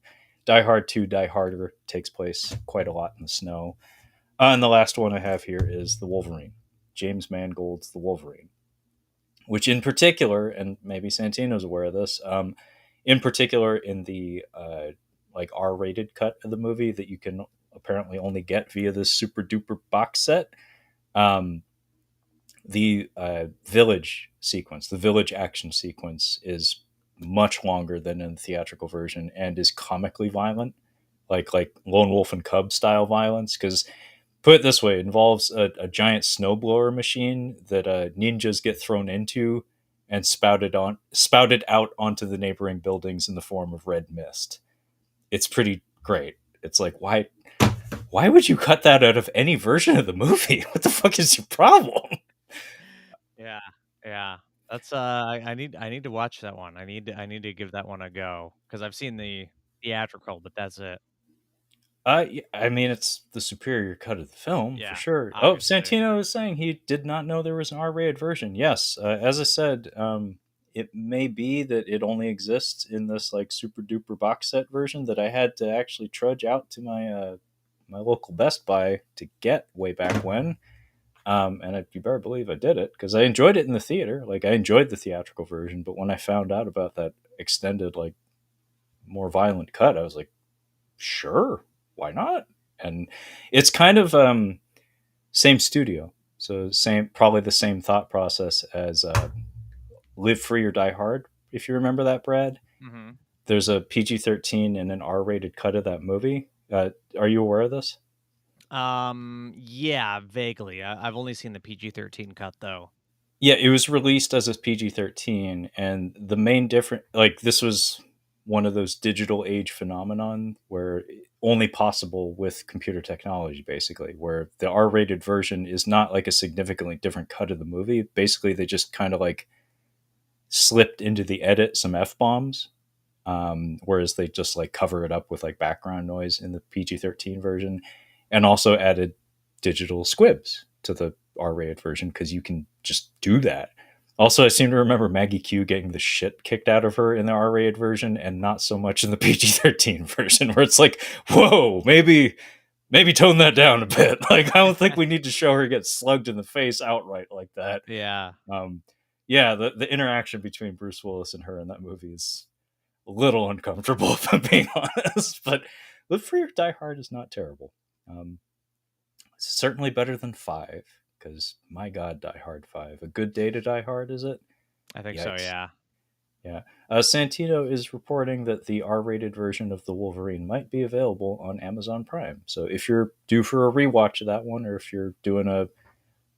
Die Hard 2, Die Harder takes place quite a lot in the snow. And the last one I have here is The Wolverine. James Mangold's The Wolverine, which in particular, and maybe Santino's aware of this, in particular in the like R-rated cut of the movie that you can apparently only get via this super duper box set. Um, the village sequence, the village action sequence, is much longer than in the theatrical version and is comically violent, like Lone Wolf and Cub style violence. Because put it this way, it involves a giant snowblower machine that ninjas get thrown into and spouted out onto the neighboring buildings in the form of red mist. It's pretty great. It's like, why would you cut that out of any version of the movie? What the fuck is your problem? Yeah, yeah. That's I need to watch that one. I need to give that one a go because I've seen the theatrical, but that's it. I mean, it's the superior cut of the film for Yeah, sure. Oh, obviously. Santino is saying he did not know there was an R-rated version. Yes, as I said, it may be that it only exists in this like super duper box set version that I had to actually trudge out to my local Best Buy to get way back when. And you better believe I did it because I enjoyed it in the theater. Like I enjoyed the theatrical version, but when I found out about that extended, like more violent cut, I was like, sure, why not? And it's kind of same studio, so same, probably the same thought process as Live Free or Die Hard. If you remember that, Brad, Mm-hmm. there's a PG-13 and an R-rated cut of that movie. Are you aware of this? Yeah, vaguely. I've only seen the PG-13 cut though. Yeah, it was released as a PG-13, and the main difference, like this was one of those digital age phenomenon where only possible with computer technology, basically, where the R-rated version is not like a significantly different cut of the movie. Basically, they just kind of like slipped into the edit some f-bombs, whereas they just like cover it up with like background noise in the PG-13 version, and also added digital squibs to the R-rated version because you can just do that. Also, I seem to remember Maggie Q getting the shit kicked out of her in the R-rated version, and not so much in the PG-13 version, where it's like, whoa, maybe tone that down a bit. Like, I don't think we need to show her get slugged in the face outright like that. Yeah. Um, yeah, the interaction between Bruce Willis and her in that movie is a little uncomfortable, if I'm being honest. But Live Free or Die Hard is not terrible. It's certainly better than 5, because my God, Die Hard 5. A good day to die hard, is it? I think so, Yikes. yeah. Yeah. Santino is reporting that the R-rated version of the Wolverine might be available on Amazon Prime. So if you're due for a rewatch of that one, or if you're doing a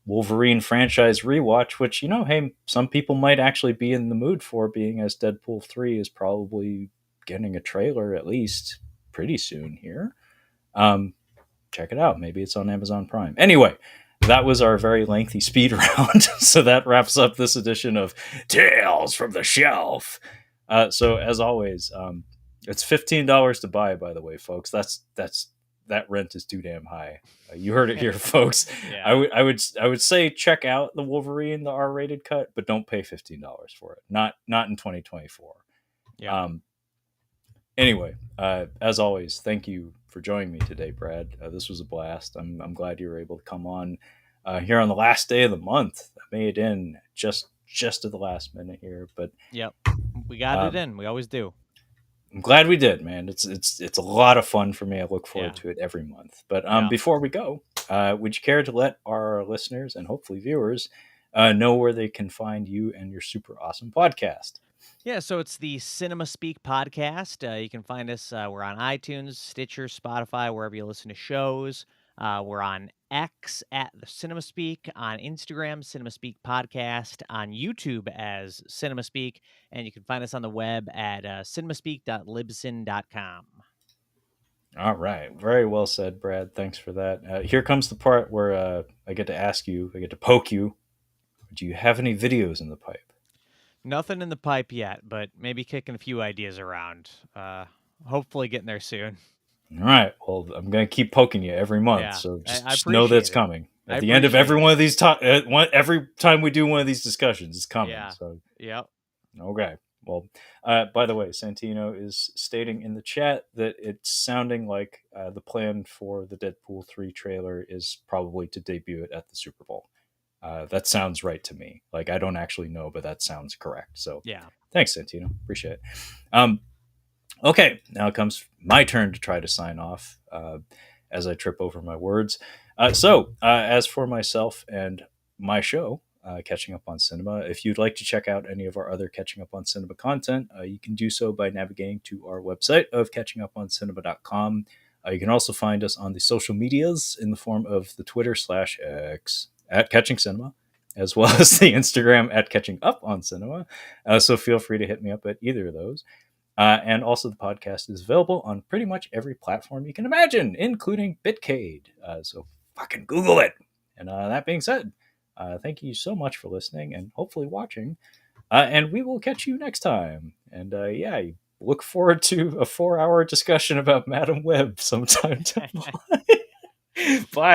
Wolverine franchise rewatch, which, hey, some people might actually be in the mood for, being as Deadpool 3 is probably getting a trailer at least pretty soon here. Check it out. Maybe it's on Amazon Prime. Anyway, that was our very lengthy speed round. So that wraps up this edition of Tales from the Shelf. So as always, it's $15 to buy. By the way, folks, that rent is too damn high. You heard it here, folks. Yeah. I would say check out the Wolverine, the R-rated cut, but don't pay $15 for it. Not in 2024. Yeah. Anyway, as always, thank you for joining me today, Brad. This was a blast. I'm glad you were able to come on here on the last day of the month. I made it in just at the last minute here, but Yep. We got it in. We always do. I'm glad we did, man. It's a lot of fun for me. I look forward Yeah. to it every month. But Yeah. before we go, would you care to let our listeners and hopefully viewers know where they can find you and your super awesome podcast? Yeah, so it's the Cinema Speak podcast. You can find us. We're on iTunes, Stitcher, Spotify, wherever you listen to shows. We're on X at the Cinema Speak, on Instagram, Cinema Speak Podcast, on YouTube as Cinema Speak, and you can find us on the web at cinemaspeak.libsyn.com. All right. Very well said, Brad. Thanks for that. Here comes the part where I get to poke you. Do you have any videos in the pipe? Nothing in the pipe yet, but maybe kicking a few ideas around. Hopefully getting there soon. All right. Well, I'm going to keep poking you every month, Yeah, so I just know that's appreciate it. coming. I At the end of every appreciate one it. of these every time we do one of these discussions, it's coming. Yeah. So Yep. okay. Well, by the way, Santino is stating in the chat that it's sounding like the plan for the Deadpool 3 trailer is probably to debut it at the Super Bowl. That sounds right to me. Like, I don't actually know, but that sounds correct. So Yeah. thanks, Santino. Appreciate it. Okay, now it comes my turn to try to sign off as I trip over my words. As for myself and my show, Catching Up on Cinema, if you'd like to check out any of our other Catching Up on Cinema content, you can do so by navigating to our website of catchinguponcinema.com. You can also find us on the social medias in the form of the Twitter /X at Catching Cinema, as well as the Instagram at Catching Up on Cinema. So feel free to hit me up at either of those. And also, the podcast is available on pretty much every platform you can imagine, including Bitcade. So fucking Google it. And that being said, thank you so much for listening and hopefully watching. And we will catch you next time. And yeah, look forward to a 4-hour discussion about Madam Web sometime down the line. Bye.